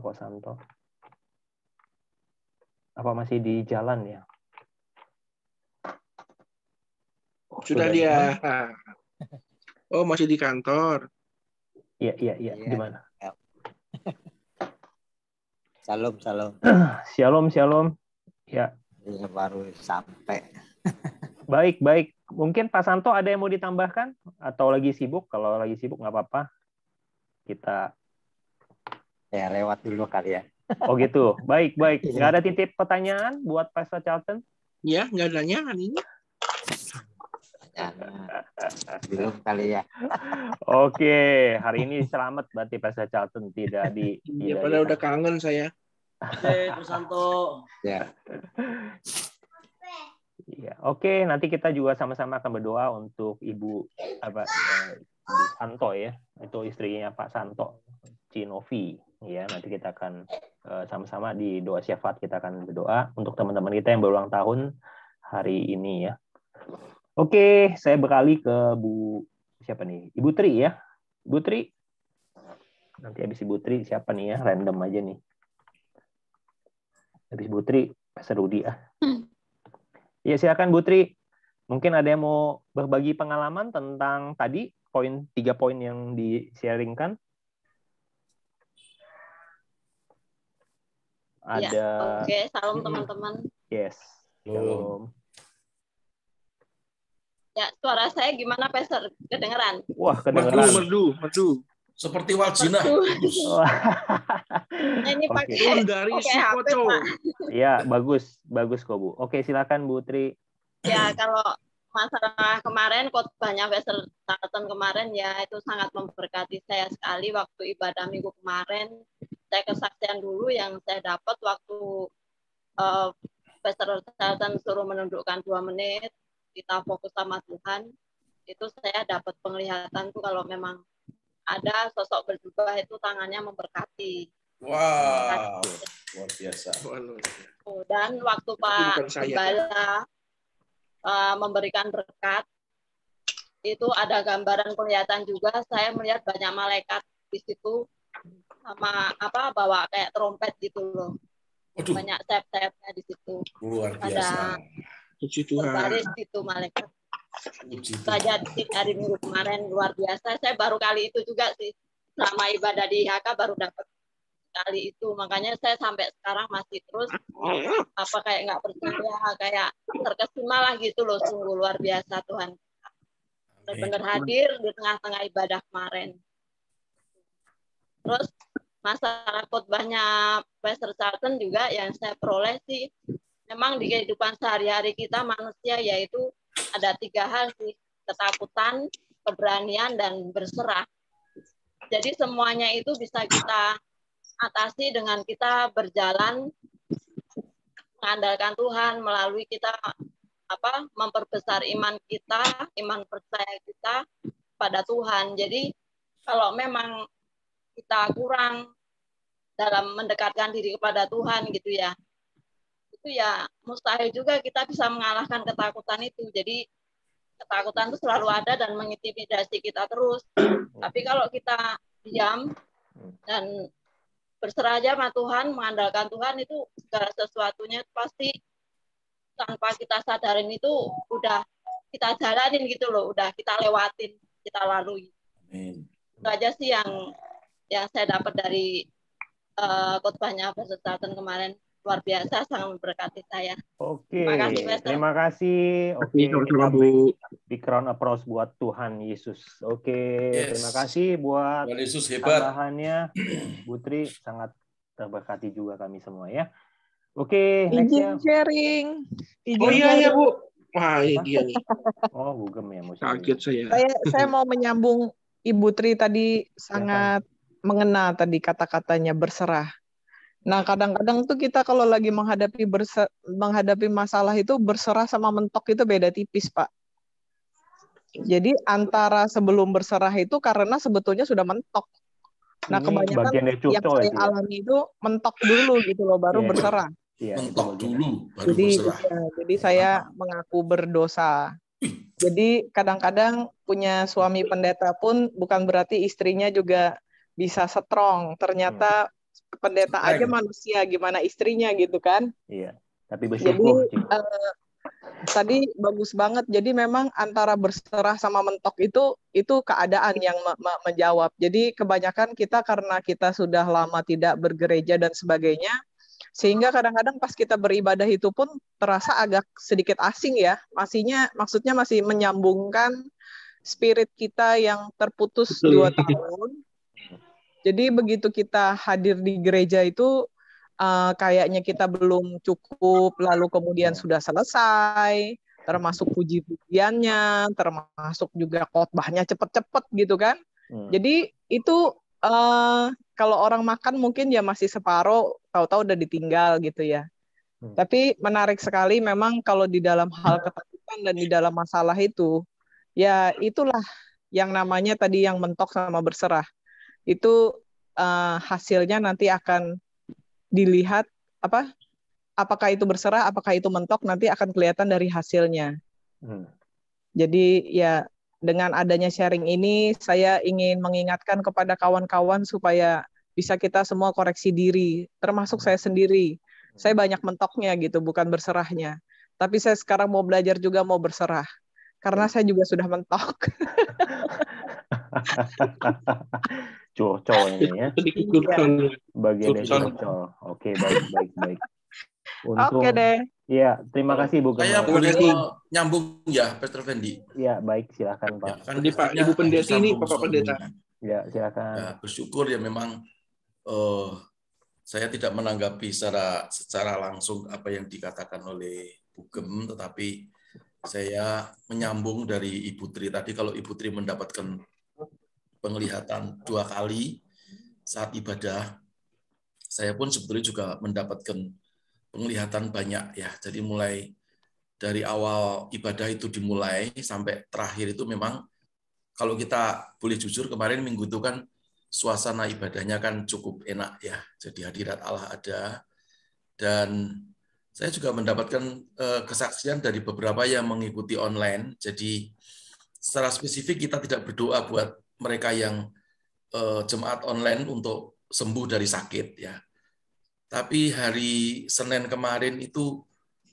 S7: Apa masih di jalan ya?
S3: Sudah dia. Oh, masih di kantor.
S7: Iya. Gimana?
S12: Shalom.
S7: Ya.
S12: Iya, baru sampai.
S7: Baik. Mungkin Pak Santo ada yang mau ditambahkan? Atau lagi sibuk? Kalau lagi sibuk nggak apa-apa. Kita
S12: ya lewat dulu kali ya.
S7: Oh gitu. Baik. Nggak ada titip pertanyaan buat Pastor Charlton?
S3: Ya, nggak ada nanya hari ini.
S12: Belum kali ya.
S7: Oke, hari ini selamat berarti Pastor Charlton tidak di.
S3: Ya, padahal udah kangen saya.
S5: Oke, Pak Santo.
S12: Ya.
S7: Iya, oke. Nanti kita juga sama-sama akan berdoa untuk Ibu Santo ya, itu istrinya Pak Santo, Cinovi. Ya, nanti kita akan sama-sama di doa syafaat kita akan berdoa untuk teman-teman kita yang berulang tahun hari ini ya. Oke, saya beralih ke siapa nih? Ibu Tri ya. Ibu Tri. Nanti habis Ibu Tri siapa nih ya? Random aja nih. Habis Ibu Tri, Pastor Rudi ah. Ya, silakan Bu Tri. Mungkin ada yang mau berbagi pengalaman tentang tadi 3 poin yang di-sharingkan. Ada.
S13: Ya, oke, salam teman-teman.
S7: Yes. Shalom.
S13: Ya, suara saya gimana, Pastor? Kedengeran?
S7: Wah, kedengeran.
S3: Merdu.
S8: Seperti Waljina.
S13: Ini pakai
S3: dari
S13: HP, Pak.
S7: Ya, bagus kok Bu. Oke, silakan Bu Tri.
S13: Ya, kalau masalah kemarin khotbahnya Pastor Charlton kemarin ya itu sangat memberkati saya sekali waktu ibadah minggu kemarin. Saya kesaksian dulu yang saya dapat waktu Pastor Charlton suruh menundukkan 2 menit, kita fokus sama Tuhan. Itu saya dapat penglihatan tuh kalau memang ada sosok berjubah itu tangannya memberkati.
S8: Wow, luar biasa.
S13: Dan waktu Pak Gembala memberikan berkat, itu ada gambaran penglihatan juga. Saya melihat banyak malaikat di situ sama bawa kayak trompet gitu loh.
S8: Aduh.
S13: Banyak sayap-sayapnya di situ.
S8: Luar biasa.
S3: Puji Tuhan.
S13: Berbaris gitu malaikat. Saja hari minggu kemarin luar biasa. Saya baru kali itu juga sih selama ibadah di IHK baru dapat kali itu. Makanya saya sampai sekarang masih terus kayak nggak percaya, kayak terkesima lah gitu loh. Sungguh luar biasa Tuhan. Benar-benar hadir di tengah-tengah ibadah kemarin. Terus masalah khotbahnya Pastor Charlton juga yang saya peroleh sih memang di kehidupan sehari-hari kita manusia yaitu ada 3 hal sih, ketakutan, keberanian, dan berserah. Jadi semuanya itu bisa kita atasi dengan kita berjalan mengandalkan Tuhan, melalui kita memperbesar iman kita, iman percaya kita pada Tuhan. Jadi kalau memang kita kurang dalam mendekatkan diri kepada Tuhan gitu ya, itu ya mustahil juga kita bisa mengalahkan ketakutan itu. Jadi ketakutan itu selalu ada dan mengintimidasi kita terus. Tapi kalau kita diam dan berserah aja sama Tuhan, mengandalkan Tuhan, itu segala sesuatunya pasti tanpa kita sadarin itu udah kita jalanin gitu loh, udah kita lewatin, kita lalui. Itu aja sih yang saya dapat dari khotbahnya Pastor Charlton kemarin. Luar biasa, sangat memberkati saya.
S7: Oke,
S13: terima kasih,
S7: terima kasih. Oke, kita big round applause buat Tuhan Yesus. Oke, terima kasih buat
S8: Tuhan Yesus hebat.
S7: Tambahannya, Putri, sangat terberkati juga kami semua ya. Oke,
S14: izin sharing.
S3: Oh iya Bu. Wah, ini dia nih.
S7: Oh, Gugem ya,
S3: kaget saya.
S14: Saya mau menyambung Ibu Tri tadi sangat mengena tadi kata-katanya berserah. Nah, kadang-kadang tuh kita kalau lagi menghadapi masalah itu berserah sama mentok itu beda tipis, Pak. Jadi antara sebelum berserah itu karena sebetulnya sudah mentok. Nah, kebanyakan yang saya alami itu mentok dulu gitu loh, baru berserah.
S8: Mentok dulu, baru
S14: berserah. Jadi saya mengaku berdosa. Jadi kadang-kadang punya suami pendeta pun bukan berarti istrinya juga bisa strong. Ternyata pendeta aja manusia, gimana istrinya gitu kan?
S7: Iya. Tapi bersyukur.
S14: Jadi tadi bagus banget. Jadi memang antara berserah sama mentok itu keadaan yang menjawab. Jadi kebanyakan kita karena kita sudah lama tidak bergereja dan sebagainya, sehingga kadang-kadang pas kita beribadah itu pun terasa agak sedikit asing ya. Maksudnya masih menyambungkan spirit kita yang terputus 2 tahun. Jadi begitu kita hadir di gereja itu kayaknya kita belum cukup, lalu kemudian sudah selesai, termasuk puji-pujiannya, termasuk juga khotbahnya cepet-cepet gitu kan. Jadi itu kalau orang makan mungkin ya masih separuh, tahu-tahu udah ditinggal gitu ya. Tapi menarik sekali memang kalau di dalam hal ketakutan dan di dalam masalah itu, ya itulah yang namanya tadi yang mentok sama berserah. Itu hasilnya nanti akan dilihat apakah itu berserah, apakah itu mentok, nanti akan kelihatan dari hasilnya. Jadi ya dengan adanya sharing ini saya ingin mengingatkan kepada kawan-kawan supaya bisa kita semua koreksi diri, termasuk saya sendiri. Saya banyak mentoknya gitu, bukan berserahnya. Tapi saya sekarang mau belajar juga mau berserah. Karena saya juga sudah mentok.
S7: Curcol ini ya. Bagian dari curcol. Oke, baik.
S14: Oke deh.
S7: Iya, terima kasih Bu.
S8: Saya boleh nyambung ya, Pastor Fendi.
S7: Iya, baik, silakan Pak.
S8: Ya, kan
S3: Pak Ibu Pendeta ini, Bapak Pendeta.
S7: Ya, silakan.
S8: Ya, bersyukur ya memang saya tidak menanggapi secara langsung apa yang dikatakan oleh Bugem, tetapi saya menyambung dari Ibu Tri tadi. Kalau Ibu Tri mendapatkan penglihatan 2 kali saat ibadah, saya pun sebetulnya juga mendapatkan penglihatan banyak ya. Jadi mulai dari awal ibadah itu dimulai sampai terakhir itu memang kalau kita boleh jujur kemarin minggu itu kan suasana ibadahnya kan cukup enak ya. Jadi hadirat Allah ada, dan saya juga mendapatkan kesaksian dari beberapa yang mengikuti online. Jadi secara spesifik kita tidak berdoa buat mereka yang jemaat online untuk sembuh dari sakit ya. Tapi hari Senin kemarin itu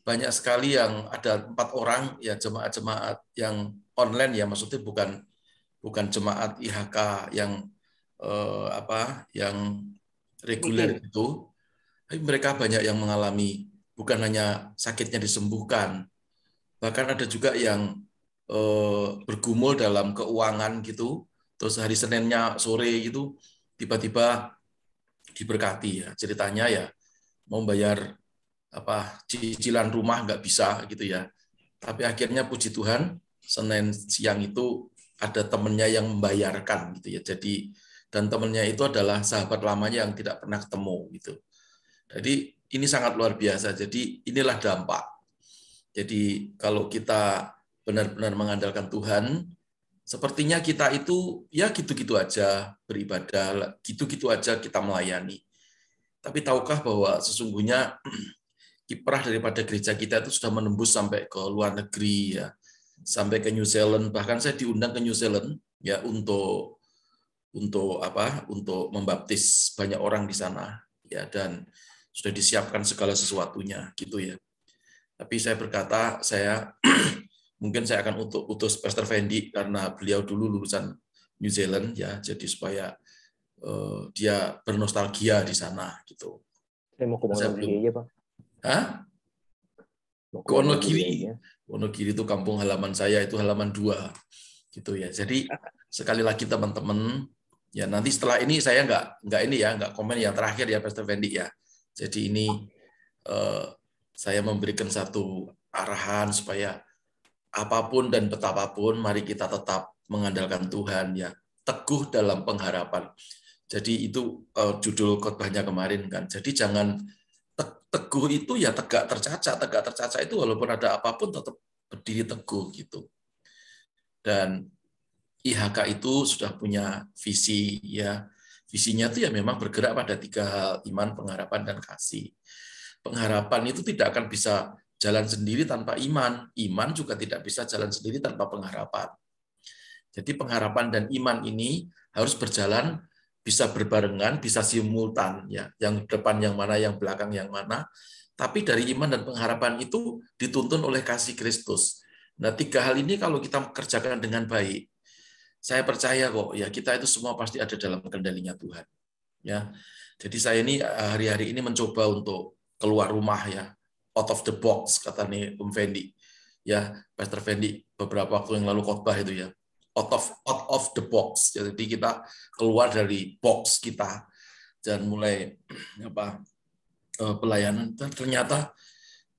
S8: banyak sekali yang ada 4 orang ya jemaat-jemaat yang online ya, maksudnya bukan jemaat IHK yang yang reguler itu. Tapi mereka banyak yang mengalami bukan hanya sakitnya disembuhkan, bahkan ada juga yang bergumul dalam keuangan gitu. Terus hari Seninnya sore gitu tiba-tiba diberkati ya. Ceritanya ya mau bayar cicilan rumah nggak bisa gitu ya. Tapi akhirnya puji Tuhan, Senin siang itu ada temennya yang membayarkan gitu ya. Jadi dan temennya itu adalah sahabat lamanya yang tidak pernah ketemu gitu. Jadi ini sangat luar biasa. Jadi inilah dampak. Jadi kalau kita benar-benar mengandalkan Tuhan, sepertinya kita itu ya gitu-gitu aja beribadah, gitu-gitu aja kita melayani. Tapi tahukah bahwa sesungguhnya kiprah daripada gereja kita itu sudah menembus sampai ke luar negeri ya, sampai ke New Zealand. Bahkan saya diundang ke New Zealand ya untuk membaptis banyak orang di sana ya, dan sudah disiapkan segala sesuatunya gitu ya. Tapi saya berkata mungkin saya akan utus Pastor Fendi karena beliau dulu lulusan New Zealand ya, jadi supaya dia bernostalgia di sana gitu.
S7: Saya mau ke Wonogiri aja, Pak.
S8: Hah? Ke Wonogiri. Wonogiri itu kampung halaman saya, itu halaman 2 gitu ya. Jadi sekali lagi teman-teman, ya nanti setelah ini saya nggak komen yang terakhir ya Pastor Fendi ya. Jadi ini saya memberikan satu arahan supaya apapun dan betapapun mari kita tetap mengandalkan Tuhan ya, teguh dalam pengharapan. Jadi itu judul khotbahnya kemarin kan. Jadi jangan teguh itu ya tegak tercacak itu walaupun ada apapun tetap berdiri teguh gitu. Dan IHK itu sudah punya visi ya. Visinya itu ya memang bergerak pada 3 hal, iman, pengharapan, dan kasih. Pengharapan itu tidak akan bisa jalan sendiri tanpa iman. Iman juga tidak bisa jalan sendiri tanpa pengharapan. Jadi pengharapan dan iman ini harus berjalan, bisa berbarengan, bisa simultan ya. Yang depan yang mana, yang belakang yang mana. Tapi dari iman dan pengharapan itu dituntun oleh kasih Kristus. Nah, 3 hal ini kalau kita kerjakan dengan baik, saya percaya kok ya kita itu semua pasti ada dalam kendalinya Tuhan. Ya. Jadi saya ini hari-hari ini mencoba untuk keluar rumah ya, out of the box kata nih Fendi. Ya, Pastor Fendi beberapa waktu yang lalu khotbah itu ya. Out of the box. Jadi kita keluar dari box kita dan mulai pelayanan. Dan ternyata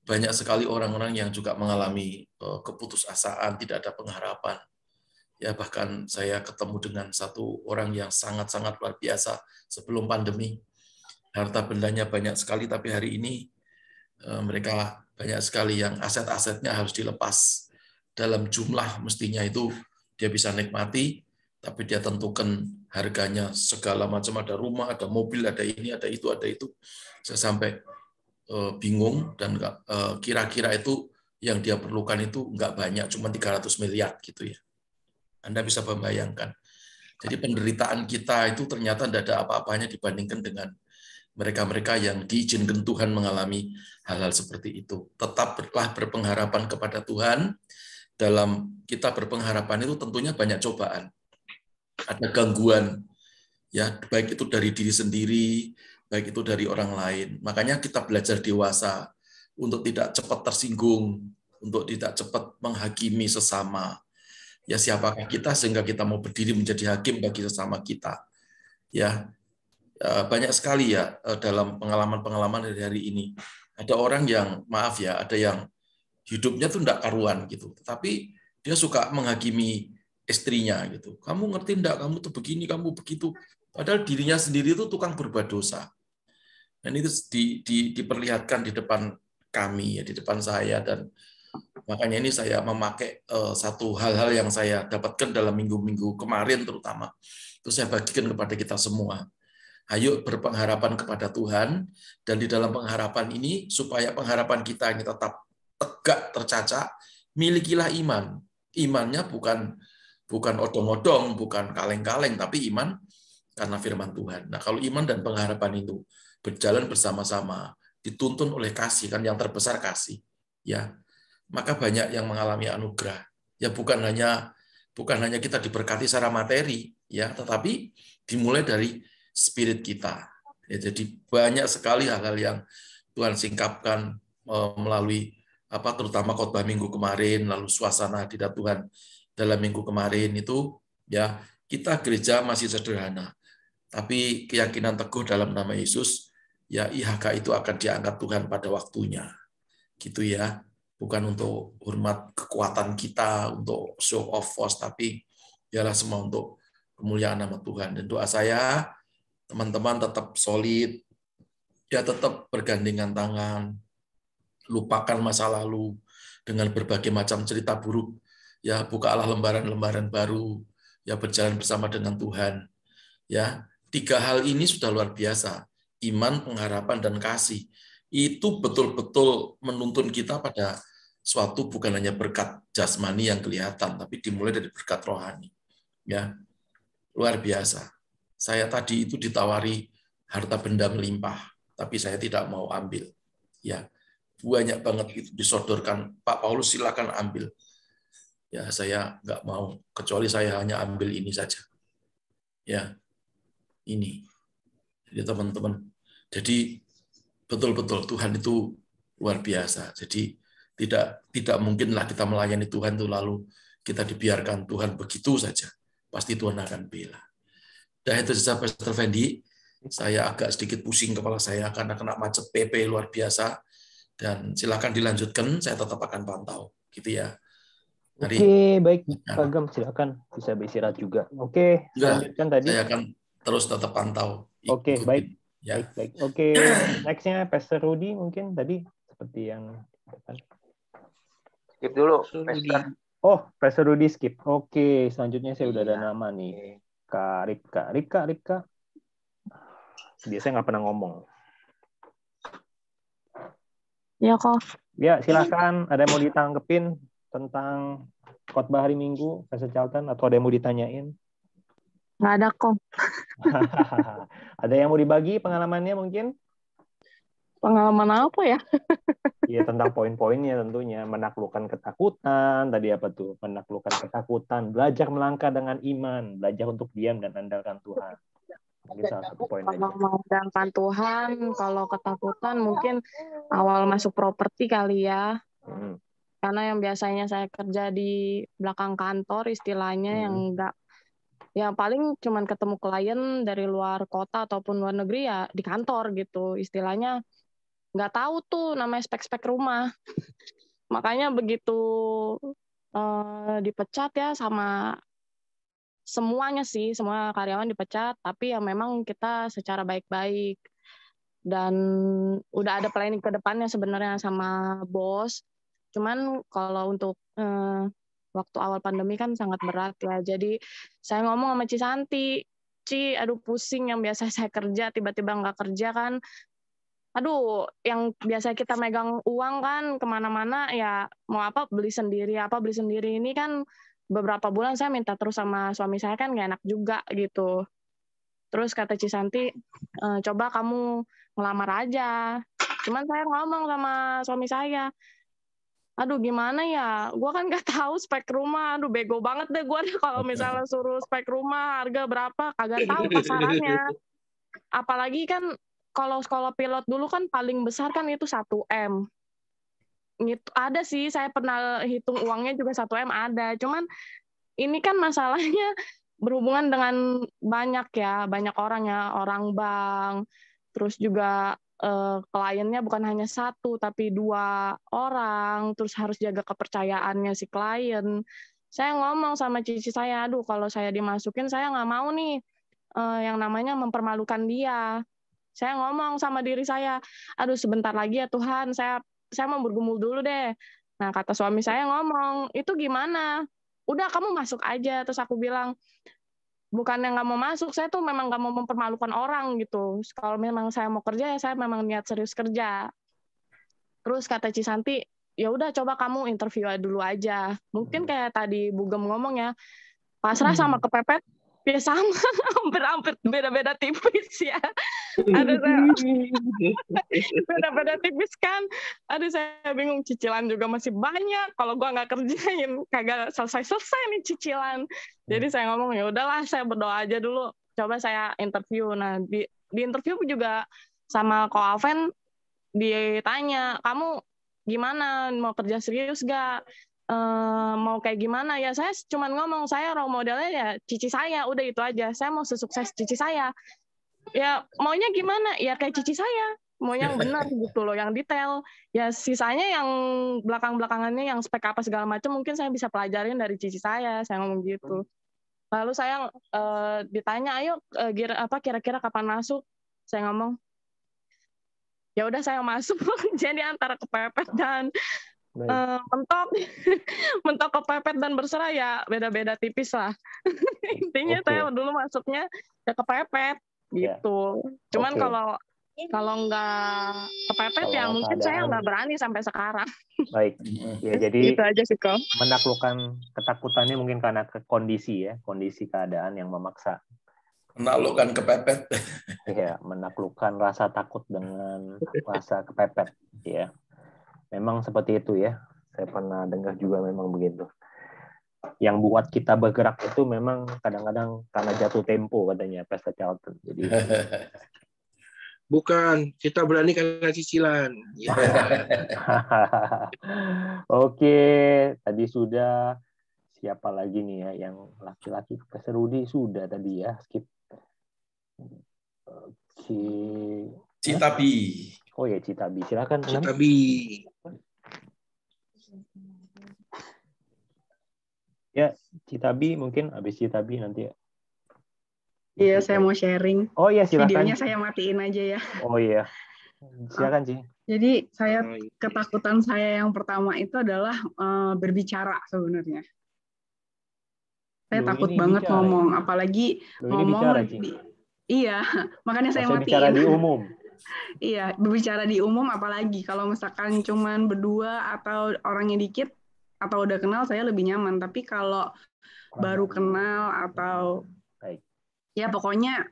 S8: banyak sekali orang-orang yang juga mengalami keputusasaan, tidak ada pengharapan. Ya, bahkan saya ketemu dengan satu orang yang sangat-sangat luar biasa sebelum pandemi. Harta bendanya banyak sekali, tapi hari ini mereka banyak sekali yang aset-asetnya harus dilepas dalam jumlah mestinya itu dia bisa nikmati, tapi dia tentukan harganya segala macam, ada rumah, ada mobil, ada ini, ada itu, ada itu. Saya sampai bingung dan kira-kira itu yang dia perlukan itu nggak banyak, cuma 300 miliar gitu ya. Anda bisa membayangkan. Jadi penderitaan kita itu ternyata tidak ada apa-apanya dibandingkan dengan mereka-mereka yang diizinkan Tuhan mengalami hal-hal seperti itu. Tetaplah berpengharapan kepada Tuhan. Dalam kita berpengharapan itu tentunya banyak cobaan. Ada gangguan, ya baik itu dari diri sendiri, baik itu dari orang lain. Makanya kita belajar dewasa untuk tidak cepat tersinggung, untuk tidak cepat menghakimi sesama. Ya siapakah kita sehingga kita mau berdiri menjadi hakim bagi sesama kita. Ya banyak sekali ya dalam pengalaman-pengalaman dari hari ini. Ada orang yang maaf ya, ada yang hidupnya tuh enggak karuan gitu, tapi dia suka menghakimi istrinya gitu. Kamu ngerti enggak? Kamu tuh begini, kamu begitu. Padahal dirinya sendiri itu tukang berbuat dosa. Dan itu diperlihatkan di depan kami ya, di depan saya, dan makanya ini saya memakai satu hal-hal yang saya dapatkan dalam minggu-minggu kemarin terutama. Itu saya bagikan kepada kita semua. Ayo berpengharapan kepada Tuhan, dan di dalam pengharapan ini supaya pengharapan kita ini tetap tegak tercacak, milikilah iman. Imannya bukan odong-odong, bukan kaleng-kaleng, tapi iman karena firman Tuhan. Nah, kalau iman dan pengharapan itu berjalan bersama-sama, dituntun oleh kasih, kan yang terbesar kasih, ya. Maka banyak yang mengalami anugerah. Ya bukan hanya kita diberkati secara materi, ya, tetapi dimulai dari spirit kita. Ya, jadi banyak sekali hal-hal yang Tuhan singkapkan melalui terutama khotbah minggu kemarin, lalu suasana hadirat Tuhan dalam minggu kemarin itu, ya kita gereja masih sederhana, tapi keyakinan teguh dalam nama Yesus, ya IHK itu akan diangkat Tuhan pada waktunya, gitu ya. bukan untuk hormat kekuatan kita, untuk show of force, tapi biarlah semua untuk kemuliaan nama Tuhan. Dan doa saya, teman-teman tetap solid, ya tetap bergandengan tangan, lupakan masa lalu dengan berbagai macam cerita buruk, ya bukalah lembaran-lembaran baru, ya berjalan bersama dengan Tuhan. Ya, 3 hal ini sudah luar biasa. Iman, pengharapan, dan kasih. Itu betul-betul menuntun kita pada suatu bukan hanya berkat jasmani yang kelihatan, tapi dimulai dari berkat rohani. Ya, luar biasa. Saya tadi itu ditawari harta benda melimpah, tapi saya tidak mau ambil. Ya, banyak banget itu disodorkan. Pak Paulus silakan ambil. Ya, saya nggak mau, kecuali saya hanya ambil ini saja. Ya, ini. Jadi teman-teman, jadi betul-betul Tuhan itu luar biasa. Jadi tidak mungkinlah kita melayani Tuhan itu lalu kita dibiarkan Tuhan begitu saja. Pasti Tuhan akan bela. Dan itu saja Pastor Fendi. Saya agak sedikit pusing kepala saya karena kena macet PP luar biasa. Dan silakan dilanjutkan, saya tetap akan pantau. Gitu ya.
S7: Oke, baik. Pak Gam, silakan bisa beristirahat juga. Oke, lanjutkan tadi.
S8: Saya akan terus tetap pantau.
S7: Oke, baik.
S8: Ya.
S7: Baik. Oke, next-nya Pastor Rudy mungkin tadi seperti yang
S12: skip dulu, Pastor.
S7: Oh, Pastor Rudy skip. Oke, selanjutnya saya udah ada nama nih. Kak Ripka. Biasanya nggak pernah ngomong.
S1: Ya, kok.
S7: Ya, silakan. Ada yang mau ditanggepin tentang khotbah hari Minggu, Pastor Charlton, atau ada yang mau ditanyain?
S1: Nggak ada, kok.
S7: Ada yang mau dibagi pengalamannya mungkin?
S1: Pengalaman apa ya?
S7: Iya, tentang poin-poinnya tentunya. Menaklukkan ketakutan, tadi apa tuh? Menaklukkan ketakutan, belajar melangkah dengan iman, belajar untuk diam dan andalkan Tuhan. Mungkin salah satu poin aja.
S1: Kalau mengandalkan Tuhan, kalau ketakutan mungkin awal masuk properti kali ya. Karena yang biasanya saya kerja di belakang kantor, istilahnya yang enggak, ya paling cuman ketemu klien dari luar kota ataupun luar negeri ya di kantor gitu. Istilahnya nggak tahu tuh namanya spek-spek rumah. Makanya begitu dipecat ya sama semuanya sih, semua karyawan dipecat, tapi ya memang kita secara baik-baik. Dan udah ada planning ke depannya sebenarnya sama bos. Cuman kalau untuk waktu awal pandemi kan sangat berat ya. Jadi saya ngomong sama Cisanti, Ci, aduh pusing, yang biasa saya kerja tiba-tiba nggak kerja kan. Aduh, yang biasa kita megang uang kan kemana-mana ya mau apa beli sendiri ini kan beberapa bulan saya minta terus sama suami saya kan nggak enak juga gitu. Terus kata Cisanti, coba kamu ngelamar aja. Cuman saya ngomong sama suami saya, aduh gimana ya, gue kan nggak tahu spek rumah, aduh bego banget deh gue kalau misalnya suruh spek rumah harga berapa, kagak tahu pasarannya. Apalagi kan kalau sekolah pilot dulu kan paling besar kan itu 1 M. Gitu. Ada sih, saya pernah hitung uangnya juga 1 M ada. Cuman ini kan masalahnya berhubungan dengan banyak orang ya, orang bank, terus juga kliennya bukan hanya 1 tapi 2 orang, terus harus jaga kepercayaannya si klien. Saya ngomong sama cici saya, aduh kalau saya dimasukin saya nggak mau nih yang namanya mempermalukan dia. Saya ngomong sama diri saya, aduh sebentar lagi ya Tuhan, saya mau bergumul dulu deh. Nah, kata suami saya ngomong, itu gimana? Udah kamu masuk aja. Terus aku bilang, bukannya nggak mau masuk, saya tuh memang nggak mau mempermalukan orang gitu. Kalau memang saya mau kerja, ya saya memang niat serius kerja. Terus kata Cisanti, ya udah coba kamu interview dulu aja. Mungkin kayak tadi Bugem ngomong ya, pasrah sama kepepet, ya sama, hampir beda-beda tipis ya. Ada saya beda-beda tipis kan. Ada saya bingung, cicilan juga masih banyak. Kalau gua nggak kerjain, kagak selesai nih cicilan. Jadi saya ngomong ya udahlah, saya berdoa aja dulu. Coba saya interview. Nah di interview juga sama Ko Alven ditanya, kamu gimana, mau kerja serius gak? Mau kayak gimana ya, saya cuma ngomong saya role modelnya ya cici saya, udah itu aja. Saya mau sesukses cici saya ya, maunya gimana ya kayak cici saya. mau yang benar gitu loh, yang detail. Ya sisanya yang belakang-belakangannya yang spek apa segala macam mungkin saya bisa pelajarin dari cici saya ngomong gitu. Lalu saya ditanya, ayo kira-kira kapan masuk? Saya ngomong, ya udah saya masuk. Jadi antara kepepet dan mentok kepepet dan berserah ya beda-beda tipis lah. Intinya saya dulu masuknya ya kepepet gitu. Cuman kalau nggak kepepet ya mungkin saya nggak berani sampai sekarang.
S7: Baik, ya jadi
S1: gitu aja sih kok.
S7: Menaklukkan ketakutannya mungkin karena kondisi keadaan yang memaksa.
S8: Menaklukkan kepepet.
S7: Ya, menaklukkan rasa takut dengan rasa kepepet. Ya, memang seperti itu ya. Saya pernah dengar juga memang begitu. Yang buat kita bergerak itu memang kadang-kadang karena jatuh tempo katanya Pastor Charlton. Jadi
S3: bukan, kita berani karena cicilan. Ya.
S7: Oke, tadi sudah. Siapa lagi nih ya yang laki-laki? Pastor Rudy sudah tadi ya, skip.
S8: Citabi.
S7: Oh ya, Citabi. Silakan.
S3: Citabi.
S7: Ya, Citabi mungkin habis Citabi nanti ya.
S15: Iya, saya mau sharing.
S7: Oh iya, silakan.
S15: Videonya saya matiin aja ya.
S7: Oh iya. Silakan, Ci.
S15: Jadi ketakutan saya yang pertama itu adalah berbicara sebenarnya. Saya takut banget ngomong, apalagi ngomong iya, makanya saya matiin.
S7: Bicara di umum.
S15: Iya, berbicara di umum apalagi kalau misalkan cuman berdua atau orangnya dikit atau udah kenal saya lebih nyaman, tapi kalau baru kenal atau ya pokoknya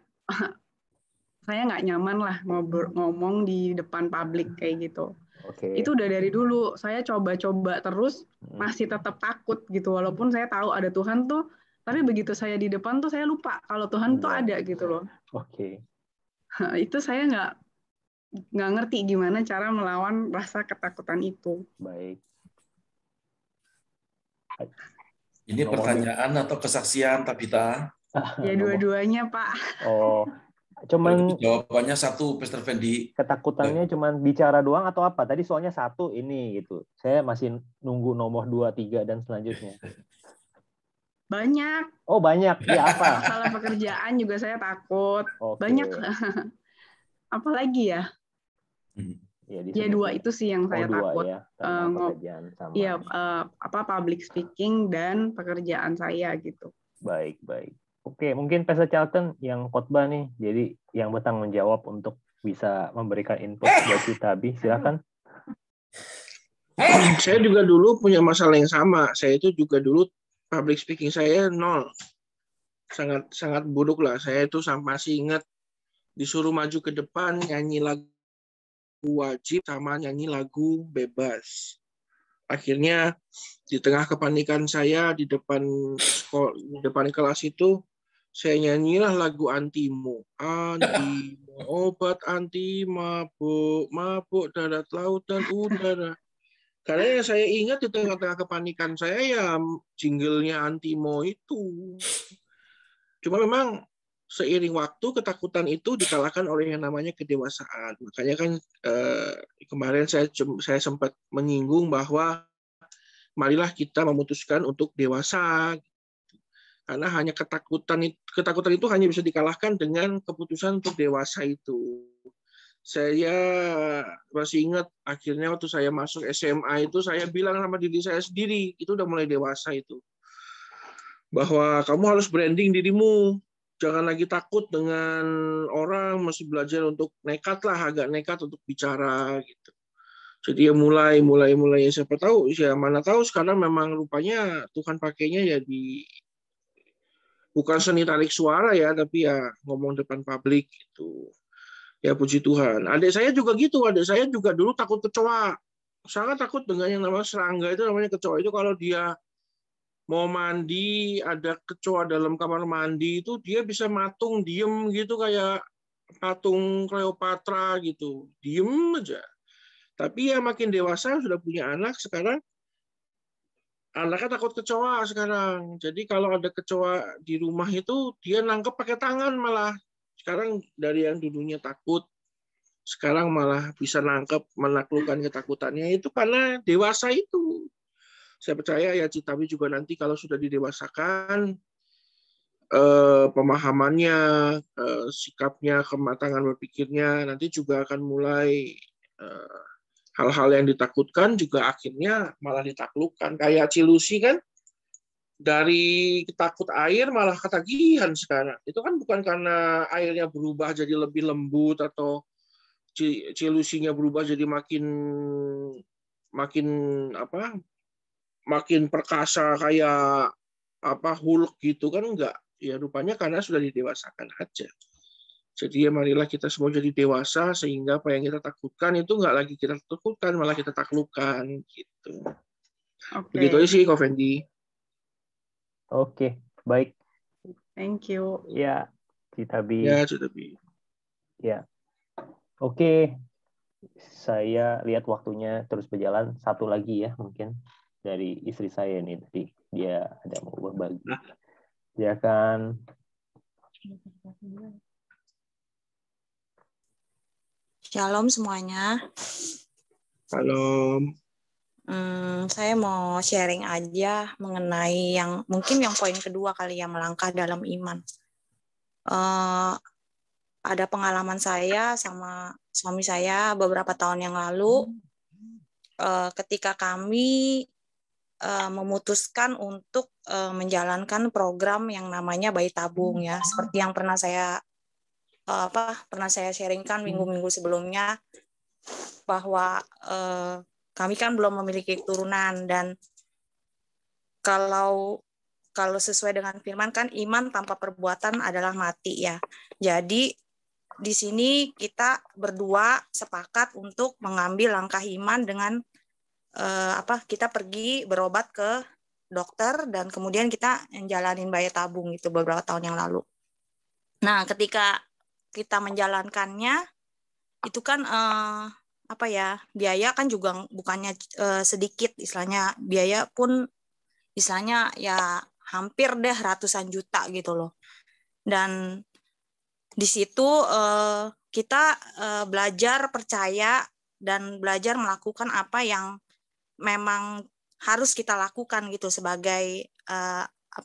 S15: saya nggak nyaman lah ngomong di depan publik kayak gitu. Itu udah dari dulu saya coba-coba terus masih tetap takut gitu, walaupun saya tahu ada Tuhan tuh, tapi begitu saya di depan tuh saya lupa kalau Tuhan tuh ada gitu loh. Itu saya nggak ngerti gimana cara melawan rasa ketakutan itu.
S7: Baik.
S8: Ini pertanyaan atau kesaksian, Tabita?
S15: Ya dua-duanya, Pak.
S7: Oh, cuman
S8: jawabannya satu, Pastor Fendi.
S7: Ketakutannya cuman bicara doang atau apa? Tadi soalnya satu ini gitu. Saya masih nunggu nomor 2, 3 dan selanjutnya.
S15: Banyak.
S7: Oh, banyak. Ya apa?
S15: Masalah pekerjaan juga saya takut. Banyak. Apalagi ya? Ya dua itu sih yang saya takut. Iya, public speaking dan pekerjaan saya gitu.
S7: Baik. Oke, mungkin Pastor Charlton yang khotbah nih, jadi yang bertanggung jawab untuk bisa memberikan input buat Citabi, silakan.
S3: Saya juga dulu punya masalah yang sama. Saya itu juga dulu public speaking saya 0. Sangat buruk lah. Saya itu masih ingat disuruh maju ke depan nyanyi lagu wajib sama nyanyi lagu bebas. Akhirnya di tengah kepanikan saya di depan kelas itu saya nyanyilah lagu Antimo. Antimo, obat anti mabuk darat, laut dan udara. Karena yang saya ingat di tengah-tengah kepanikan saya ya jinglenya Antimo itu. Cuma memang seiring waktu ketakutan itu dikalahkan oleh yang namanya kedewasaan. Makanya kan kemarin saya sempat menyinggung bahwa marilah kita memutuskan untuk dewasa. Karena hanya ketakutan itu hanya bisa dikalahkan dengan keputusan untuk dewasa itu. Saya masih ingat akhirnya waktu saya masuk SMA itu saya bilang sama diri saya sendiri, itu udah mulai dewasa itu. Bahwa kamu harus branding dirimu. Jangan lagi takut dengan orang, masih belajar untuk agak nekat untuk bicara gitu. Jadi ya mulai siapa tahu, ya mana tahu sekarang memang rupanya Tuhan pakainya ya bukan seni tarik suara ya, tapi ya ngomong depan publik gitu. Ya puji Tuhan. Adik saya juga gitu, adik saya juga dulu takut kecoa. Sangat takut dengan yang namanya serangga itu, namanya kecoa itu kalau dia mau mandi, ada kecoa dalam kamar mandi itu dia bisa matung diem gitu kayak patung Cleopatra gitu, diem aja. Tapi ya makin dewasa sudah punya anak sekarang, anaknya takut kecoa sekarang. Jadi kalau ada kecoa di rumah itu dia nangkep pakai tangan malah. Sekarang dari yang dulunya takut sekarang malah bisa menaklukkan ketakutannya, itu karena dewasa itu. Saya percaya ya Citawi juga nanti kalau sudah didewasakan, pemahamannya, sikapnya, kematangan berpikirnya, nanti juga akan mulai hal-hal yang ditakutkan juga akhirnya malah ditaklukkan. Kayak Cilusi kan, dari takut air malah ketagihan sekarang. Itu kan bukan karena airnya berubah jadi lebih lembut atau Cilusinya berubah jadi makin perkasa kayak Hulk gitu kan, enggak. Ya rupanya karena sudah didewasakan aja. Jadi ya marilah kita semua jadi dewasa sehingga apa yang kita takutkan itu enggak lagi kita takutkan, malah kita taklukkan gitu. Begitu aja sih, Ko Fendi.
S7: Oke, baik.
S15: Thank you.
S7: Ya, Citabi.
S3: Ya, Citabi.
S7: Ya. Oke. Saya lihat waktunya terus berjalan. Satu lagi ya mungkin dari istri saya nih tadi. Dia ada mau berbagi. Ya kan.
S16: Shalom semuanya.
S3: Shalom.
S16: Saya mau sharing aja mengenai yang mungkin yang poin kedua kali ya, melangkah dalam iman. Ada pengalaman saya sama suami saya beberapa tahun yang lalu, ketika kami memutuskan untuk menjalankan program yang namanya bayi tabung ya, seperti yang pernah saya sharingkan minggu-minggu sebelumnya, bahwa kami kan belum memiliki keturunan, dan kalau sesuai dengan firman kan iman tanpa perbuatan adalah mati ya. Jadi di sini kita berdua sepakat untuk mengambil langkah iman dengan kita pergi berobat ke dokter dan kemudian kita menjalanin bayi tabung itu beberapa tahun yang lalu. Nah, ketika kita menjalankannya itu kan biaya kan juga bukannya sedikit, istilahnya biaya pun istilahnya ya hampir deh ratusan juta gitu loh. Dan di situ kita belajar percaya dan belajar melakukan apa yang memang harus kita lakukan gitu sebagai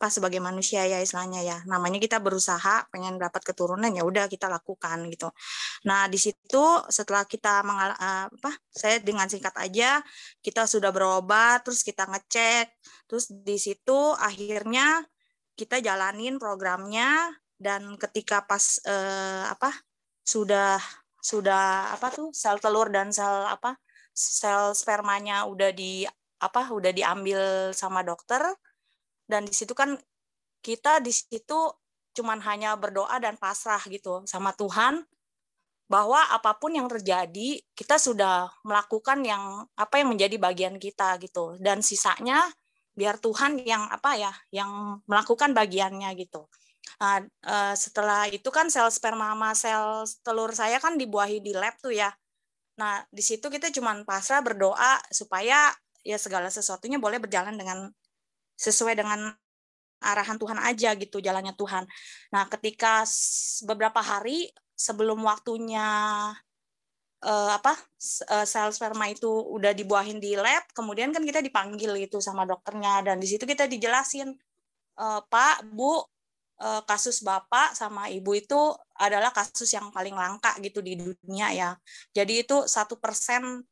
S16: sebagai manusia ya istilahnya ya. Namanya kita berusaha pengen dapat keturunan, ya udah kita lakukan gitu. Nah, di situ setelah kita saya dengan singkat aja, kita sudah berobat, terus kita ngecek, terus di situ akhirnya kita jalanin programnya, dan ketika pas sudah sel telur dan sel spermanya udah diambil sama dokter. Dan di situ kan kita di situ cuman hanya berdoa dan pasrah gitu sama Tuhan, bahwa apapun yang terjadi kita sudah melakukan yang menjadi bagian kita gitu, dan sisanya biar Tuhan yang yang melakukan bagiannya gitu. Nah, setelah itu kan sel sperma sama sel telur saya kan dibuahi di lab tuh ya. Nah, di situ kita cuman pasrah berdoa supaya ya segala sesuatunya boleh berjalan dengan sesuai dengan arahan Tuhan aja gitu, jalannya Tuhan. Nah, ketika beberapa hari sebelum waktunya sel sperma itu udah dibuahin di lab, kemudian kan kita dipanggil gitu sama dokternya, dan di situ kita dijelasin, Pak, Bu, kasus Bapak sama Ibu itu adalah kasus yang paling langka gitu di dunia ya. Jadi itu 1%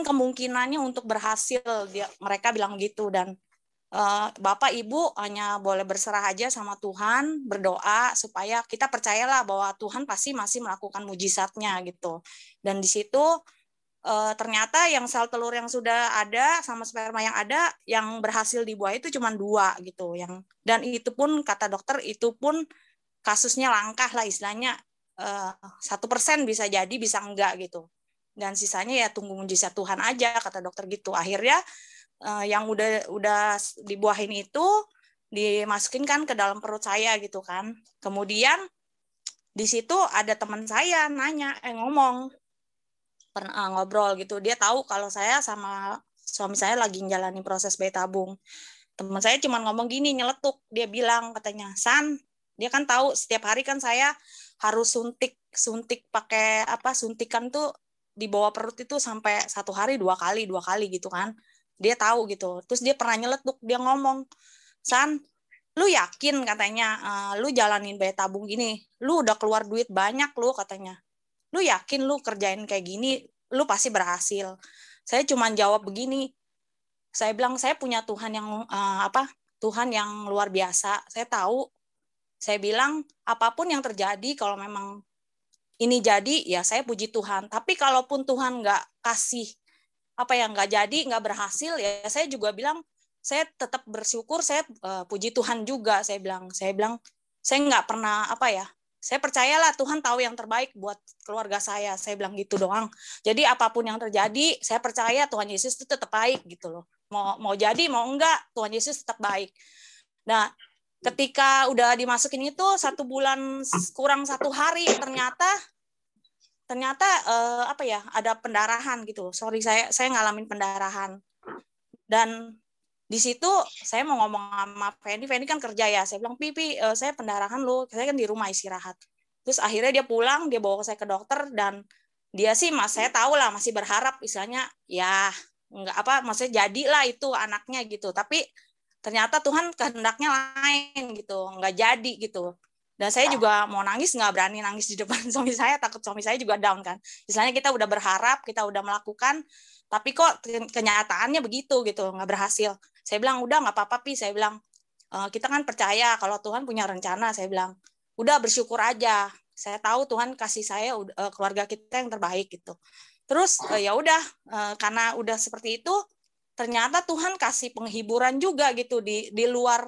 S16: kemungkinannya untuk berhasil, mereka bilang gitu. Dan Bapak Ibu hanya boleh berserah aja sama Tuhan, berdoa supaya kita percayalah bahwa Tuhan pasti masih melakukan mujizatnya gitu. Dan di situ ternyata yang sel telur yang sudah ada sama sperma yang ada yang berhasil dibuah itu cuma 2 gitu, dan itu pun kata dokter itu pun kasusnya langka lah istilahnya, 1% bisa jadi bisa enggak gitu, dan sisanya ya tunggu mujizat Tuhan aja kata dokter gitu. Akhirnya yang udah dibuahin itu dimasukin kan ke dalam perut saya gitu kan. Kemudian di situ ada teman saya ngomong, pernah ngobrol gitu. Dia tahu kalau saya sama suami saya lagi menjalani proses bayi tabung. Teman saya cuma ngomong gini, nyeletuk. Dia bilang katanya, San, dia kan tahu setiap hari kan saya harus suntik pakai suntikan tuh di bawah perut itu sampai 1 hari 2 kali gitu kan. Dia tahu gitu. Terus dia pernah nyeletuk, dia ngomong, San, lu yakin katanya lu jalanin bayi tabung gini, lu udah keluar duit banyak lu katanya. Lu yakin lu kerjain kayak gini, lu pasti berhasil. Saya cuma jawab begini. Saya bilang saya punya Tuhan yang Tuhan yang luar biasa. Saya tahu. Saya bilang apapun yang terjadi kalau memang ini jadi ya saya puji Tuhan. Tapi kalaupun Tuhan nggak kasih nggak jadi, nggak berhasil ya saya juga bilang saya tetap bersyukur, saya puji Tuhan juga. Saya bilang saya nggak pernah saya percayalah Tuhan tahu yang terbaik buat keluarga saya bilang gitu doang. Jadi apapun yang terjadi saya percaya Tuhan Yesus itu tetap baik gitu loh. Mau jadi mau enggak Tuhan Yesus tetap baik. Nah ketika udah dimasukin itu 1 bulan kurang 1 hari ternyata ada pendarahan gitu. Sorry saya ngalamin pendarahan. Dan di situ saya mau ngomong sama Fendi kan kerja ya. Saya bilang, Pipi, saya pendarahan loh. Saya kan di rumah istirahat. Terus akhirnya dia pulang, dia bawa saya ke dokter dan dia sih saya tahu lah masih berharap misalnya ya nggak maksudnya jadilah itu anaknya gitu. Tapi ternyata Tuhan kehendaknya lain gitu, nggak jadi gitu. Dan saya juga mau nangis, nggak berani nangis di depan suami saya, takut suami saya juga down kan. Misalnya kita udah berharap, kita udah melakukan, tapi kok kenyataannya begitu gitu, nggak berhasil. Saya bilang, udah nggak apa-apa, Pi. Saya bilang, kita kan percaya kalau Tuhan punya rencana. Saya bilang, udah bersyukur aja. Saya tahu Tuhan kasih saya keluarga kita yang terbaik gitu. Terus ya udah, karena udah seperti itu, ternyata Tuhan kasih penghiburan juga gitu di luar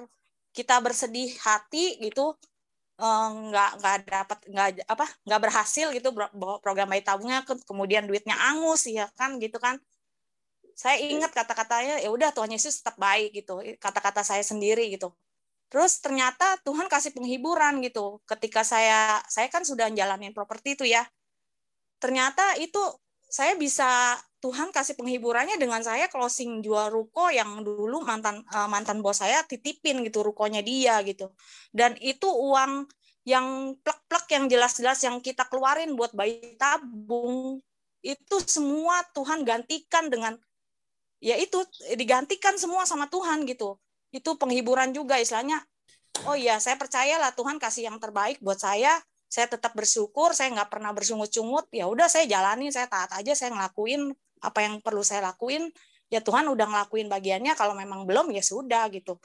S16: kita bersedih hati gitu. Nggak berhasil gitu program bayi tabungnya, kemudian duitnya angus ya kan gitu kan. Saya ingat kata-katanya, ya udah Tuhan Yesus tetap baik gitu, kata-kata saya sendiri gitu. Terus ternyata Tuhan kasih penghiburan gitu ketika saya kan sudah jalanin properti itu ya. Ternyata itu saya bisa Tuhan kasih penghiburannya dengan saya closing jual ruko yang dulu mantan bos saya titipin gitu rukonya dia gitu. Dan itu uang yang plek-plek yang jelas-jelas yang kita keluarin buat bayi tabung itu semua Tuhan gantikan dengan ya itu digantikan semua sama Tuhan gitu. Itu penghiburan juga istilahnya. Oh iya, saya percayalah Tuhan kasih yang terbaik buat saya. Saya tetap bersyukur, saya nggak pernah bersungut-sungut. Ya udah saya jalani, saya taat aja, saya ngelakuin apa yang perlu saya lakuin. Ya Tuhan udah ngelakuin bagiannya, kalau memang belum ya sudah gitu.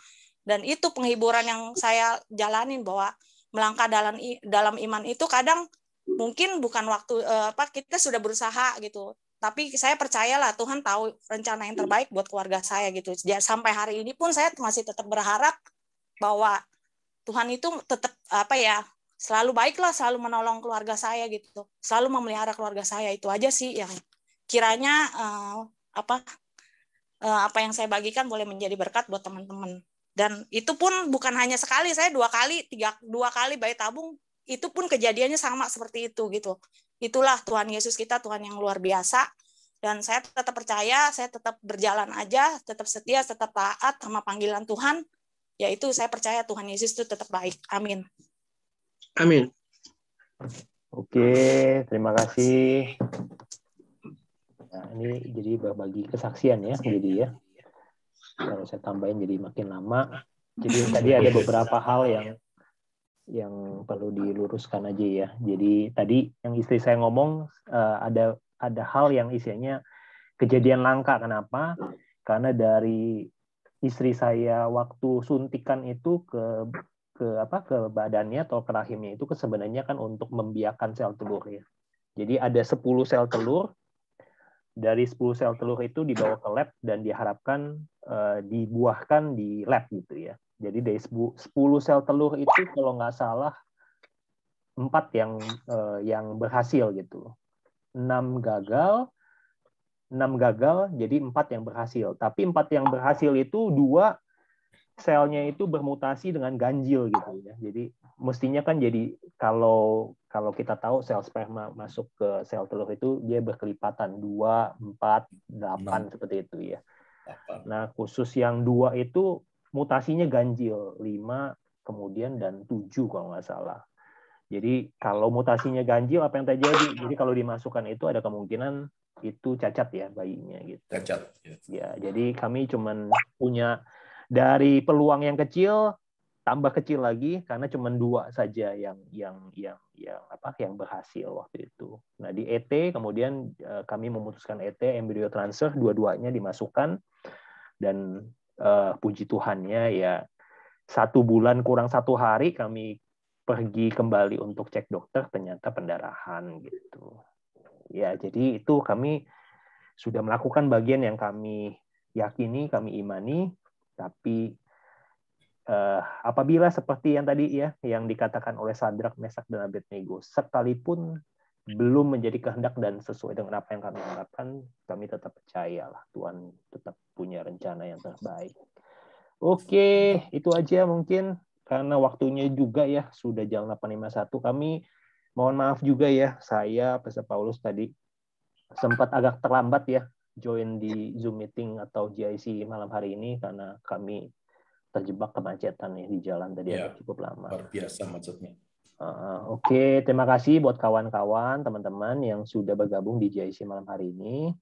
S16: Dan itu penghiburan yang saya jalanin bahwa melangkah dalam iman itu kadang mungkin bukan waktu kita sudah berusaha gitu. Tapi saya percayalah Tuhan tahu rencana yang terbaik buat keluarga saya gitu. Sampai hari ini pun saya masih tetap berharap bahwa Tuhan itu tetap selalu baiklah, selalu menolong keluarga saya gitu, selalu memelihara keluarga saya. Itu aja sih yang kiranya apa yang saya bagikan boleh menjadi berkat buat teman-teman. Dan itu pun bukan hanya sekali, saya 2 kali bayi tabung, itu pun kejadiannya sama seperti itu gitu. Itulah Tuhan Yesus kita, Tuhan yang luar biasa. Dan saya tetap percaya, saya tetap berjalan aja, tetap setia, tetap taat sama panggilan Tuhan. Yaitu saya percaya Tuhan Yesus itu tetap baik. Amin.
S3: Amin.
S7: Oke, terima kasih. Nah, ini jadi berbagi kesaksian ya, jadi ya. Kalau saya tambahin jadi makin lama. Jadi tadi ada beberapa hal yang perlu diluruskan aja ya. Jadi tadi yang istri saya ngomong ada hal yang isinya kejadian langka. Kenapa? Karena dari istri saya waktu suntikan itu ke badannya atau ke rahimnya itu sebenarnya kan untuk membiarkan sel telur ya. Jadi ada 10 sel telur. Dari 10 sel telur itu dibawa ke lab dan diharapkan dibuahkan di lab gitu ya. Jadi dari 10 sel telur itu kalau nggak salah 4 yang berhasil gitu. 6 gagal, jadi 4 yang berhasil. Tapi 4 yang berhasil itu 2 selnya itu bermutasi dengan ganjil gitu ya. Jadi mestinya kan jadi kalau kita tahu sel sperma masuk ke sel telur itu dia berkelipatan 2, 4, 8 seperti itu ya. Nah, khusus yang 2 itu mutasinya ganjil 5 kemudian dan 7 kalau nggak salah. Jadi kalau mutasinya ganjil apa yang terjadi? Jadi kalau dimasukkan itu ada kemungkinan itu cacat ya bayinya gitu.
S8: Cacat.
S7: Ya, jadi kami cuman punya dari peluang yang kecil tambah kecil lagi karena cuman 2 saja yang berhasil waktu itu. Nah, di ET kemudian kami memutuskan ET embryo transfer dua-duanya dimasukkan dan puji Tuhannya ya 1 bulan kurang 1 hari kami pergi kembali untuk cek dokter, ternyata pendarahan gitu. Ya, jadi itu kami sudah melakukan bagian yang kami yakini, kami imani, tapi apabila seperti yang tadi ya, yang dikatakan oleh Sadrak, Mesak, dan Abednego, sekalipun belum menjadi kehendak dan sesuai dengan apa yang kami harapkan, kami tetap percayalah Tuhan tetap punya rencana yang terbaik. Oke, itu aja mungkin. Karena waktunya juga ya, sudah jam 8.51. Kami mohon maaf juga ya, saya, Pastor Paulus tadi sempat agak terlambat ya, join di Zoom meeting atau GIC malam hari ini, karena kami terjebak kemacetan ya di jalan tadi agak cukup lama.
S8: Luar biasa macetnya.
S7: Oke, terima kasih buat kawan-kawan, teman-teman yang sudah bergabung di GIC malam hari ini.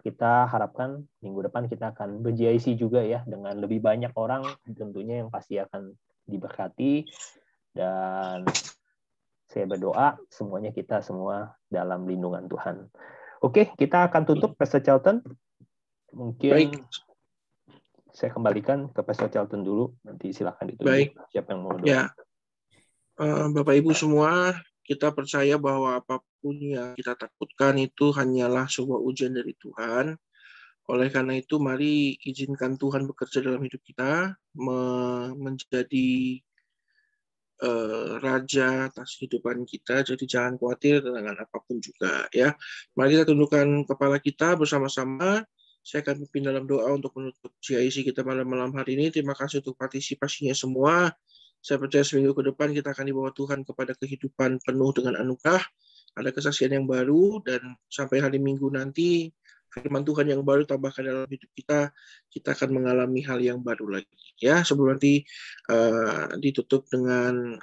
S7: Kita harapkan minggu depan kita akan ber-GIC juga ya dengan lebih banyak orang tentunya yang pasti akan diberkati, dan saya berdoa semuanya kita semua dalam lindungan Tuhan. Oke, kita akan tutup. Pastor Charlton, mungkin baik. Saya kembalikan ke Pastor Charlton dulu, nanti silakan ditutup.
S3: Baik.
S7: Siapa yang mau doa?
S3: Ya, Bapak Ibu semua, kita percaya bahwa apapun yang kita takutkan itu hanyalah sebuah ujian dari Tuhan. Oleh karena itu, mari izinkan Tuhan bekerja dalam hidup kita, menjadi raja atas kehidupan kita. Jadi jangan khawatir dengan apapun juga ya. Mari kita tundukkan kepala kita bersama-sama. Saya akan pimpin dalam doa untuk menutup GIC kita malam hari ini. Terima kasih untuk partisipasinya semua. Saya percaya seminggu ke depan kita akan dibawa Tuhan kepada kehidupan penuh dengan anugerah, ada kesaksian yang baru, dan sampai hari Minggu nanti firman Tuhan yang baru tambahkan dalam hidup kita, kita akan mengalami hal yang baru lagi. Ya, sebelum nanti ditutup dengan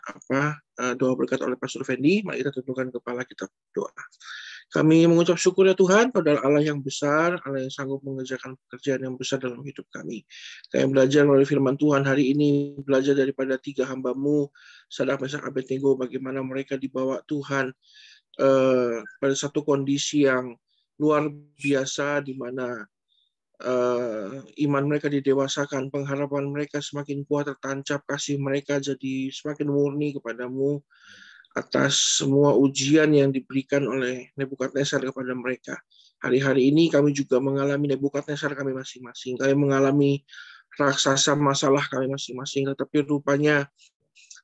S3: doa berkat oleh Pastor Fendi, mari kita tundukkan kepala kita berdoa. Kami mengucap syukur ya Tuhan, pada Allah yang besar, Allah yang sanggup mengerjakan pekerjaan yang besar dalam hidup kami. Kami belajar melalui firman Tuhan hari ini, belajar daripada 3 hamba-Mu, Sadrak, Mesak, Abednego, bagaimana mereka dibawa Tuhan pada satu kondisi yang luar biasa, di mana iman mereka didewasakan, pengharapan mereka semakin kuat, tertancap, kasih mereka jadi semakin murni kepadamu, atas semua ujian yang diberikan oleh Nebukadnezar kepada mereka. Hari-hari ini kami juga mengalami Nebukadnezar kami masing-masing. Kami mengalami raksasa masalah kami masing-masing. Tetapi rupanya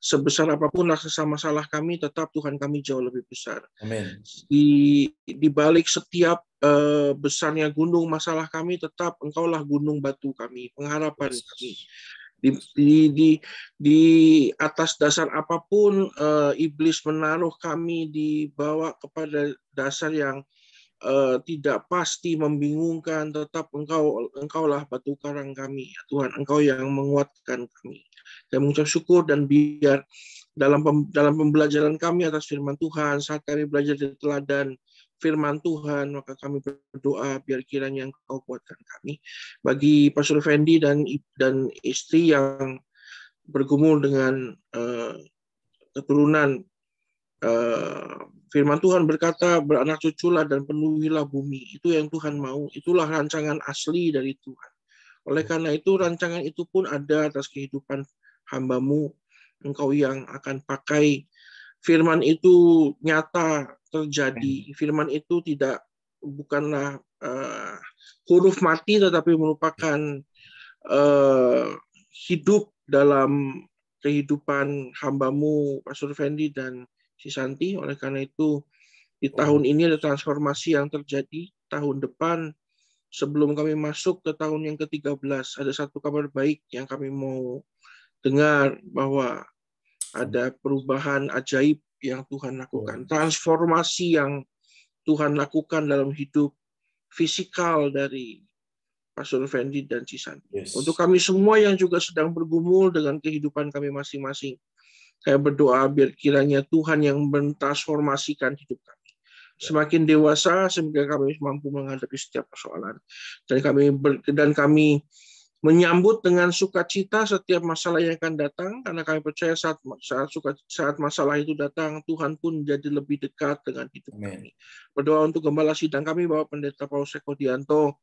S3: sebesar apapun raksasa masalah kami, tetap Tuhan kami jauh lebih besar.
S8: Amin.
S3: Di balik setiap besarnya gunung masalah kami, tetap Engkaulah gunung batu kami, pengharapan kami. Di atas dasar apapun iblis menaruh kami dibawa kepada dasar yang tidak pasti, membingungkan, tetap Engkaulah batu karang kami, ya Tuhan, Engkau yang menguatkan kami. Kami mengucap syukur, dan biar dalam pembelajaran kami atas firman Tuhan, saat kami belajar dari teladan firman Tuhan, maka kami berdoa biar kiranya Engkau kuatkan kami. Bagi Pastor Fendi dan istri yang bergumul dengan keturunan, firman Tuhan berkata, beranak cuculah dan penuhilah bumi. Itu yang Tuhan mau, itulah rancangan asli dari Tuhan. Oleh karena itu, rancangan itu pun ada atas kehidupan hamba-Mu. Engkau yang akan pakai firman itu nyata terjadi. Firman itu bukanlah huruf mati, tetapi merupakan hidup dalam kehidupan hamba-Mu, Pastor Fendi dan si Santi. Oleh karena itu, di tahun ini ada transformasi yang terjadi. Tahun depan, sebelum kami masuk ke tahun yang ke-13, ada satu kabar baik yang kami mau dengar, bahwa ada perubahan ajaib yang Tuhan lakukan, transformasi yang Tuhan lakukan dalam hidup fisikal dari Pastor Fendi dan Cisanti. Untuk kami semua yang juga sedang bergumul dengan kehidupan kami masing-masing, Saya berdoa biar kiranya Tuhan yang mentransformasikan hidup kami. Semakin dewasa, sehingga kami mampu menghadapi setiap persoalan. Dan kami menyambut dengan sukacita setiap masalah yang akan datang, karena kami percaya saat masalah itu datang, Tuhan pun jadi lebih dekat dengan hidup kami. Berdoa untuk Gembala Sidang kami, Bapak Pendeta Paulus Ekodianto,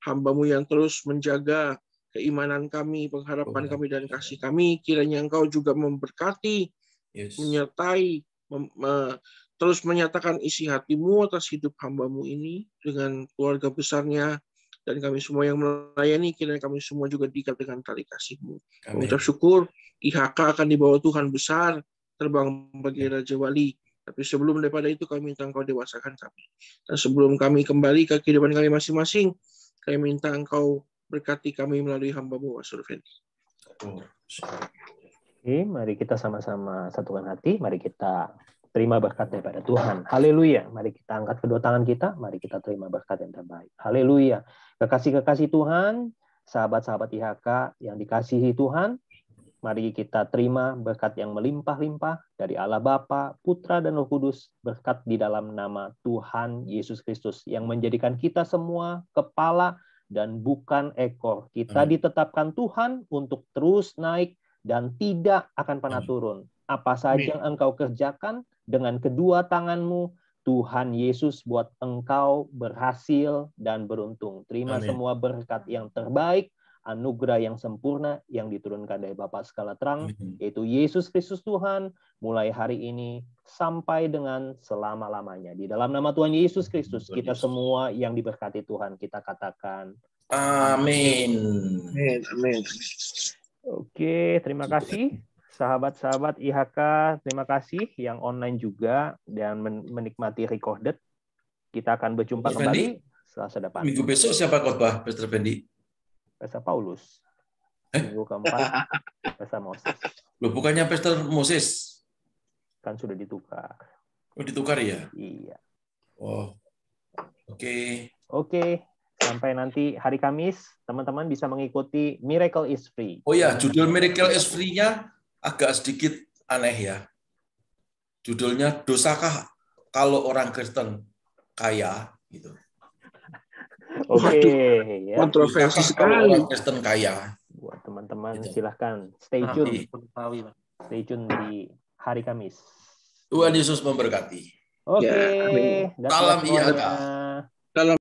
S3: hamba-Mu yang terus menjaga keimanan kami, pengharapan kami, dan kasih kami. Kiranya Engkau juga memberkati, menyertai, terus menyatakan isi hati-Mu atas hidup hamba-Mu ini dengan keluarga besarnya, dan kami semua yang melayani, kiranya kami semua juga diikat dengan tali kasih-Mu. Mengucap syukur, IHK akan dibawa Tuhan besar, terbang bagi Raja Wali. Tapi sebelum daripada itu, kami minta Engkau dewasakan kami. Dan sebelum kami kembali ke kehidupan kami masing-masing, kami minta Engkau berkati kami melalui hamba-Mu, Pastor Fendi.
S7: Oke, mari kita sama-sama satukan hati. Mari kita terima berkat daripada Tuhan. Haleluya. Mari kita angkat kedua tangan kita. Mari kita terima berkat yang terbaik. Haleluya. Kekasih-kekasih Tuhan, sahabat-sahabat IHK yang dikasihi Tuhan, mari kita terima berkat yang melimpah-limpah dari Allah Bapa, Putra, dan Roh Kudus, berkat di dalam nama Tuhan Yesus Kristus yang menjadikan kita semua kepala dan bukan ekor. Kita ditetapkan Tuhan untuk terus naik dan tidak akan pernah turun. Apa saja yang engkau kerjakan dengan kedua tanganmu, Tuhan Yesus buat engkau berhasil dan beruntung. Terima semua berkat yang terbaik, anugerah yang sempurna yang diturunkan dari Bapa segala terang, yaitu Yesus Kristus Tuhan, mulai hari ini sampai dengan selama-lamanya. Di dalam nama Tuhan Yesus Kristus, kita semua yang diberkati Tuhan, kita katakan
S8: amin.
S3: Amin.
S7: Oke, terima kasih. Sahabat-sahabat IHK, terima kasih yang online juga dan menikmati recorded. Kita akan berjumpa kembali Selasa depan.
S8: Minggu besok siapa khotbah, Pastor Fendi?
S7: Pastor Paulus. Minggu keempat, Pastor Moses.
S8: Loh, bukannya Pastor Moses?
S7: Kan sudah ditukar.
S8: Oh, ditukar ya?
S7: Iya.
S8: Oh, oke.
S7: Oke. Sampai nanti hari Kamis, teman-teman bisa mengikuti Miracle is Free.
S8: Oh ya, judul Miracle is Free-nya agak sedikit aneh ya. Judulnya, dosakah kalau orang Kristen kaya? Gitu.
S7: Oke. Ya.
S3: Kontroversi sekali.
S8: Kalau orang Kristen kaya.
S7: Buat teman-teman silahkan stay tune. Stay tune di hari Kamis.
S8: Tuhan Yesus memberkati.
S7: Oke.
S8: Salam IHK.
S3: Salam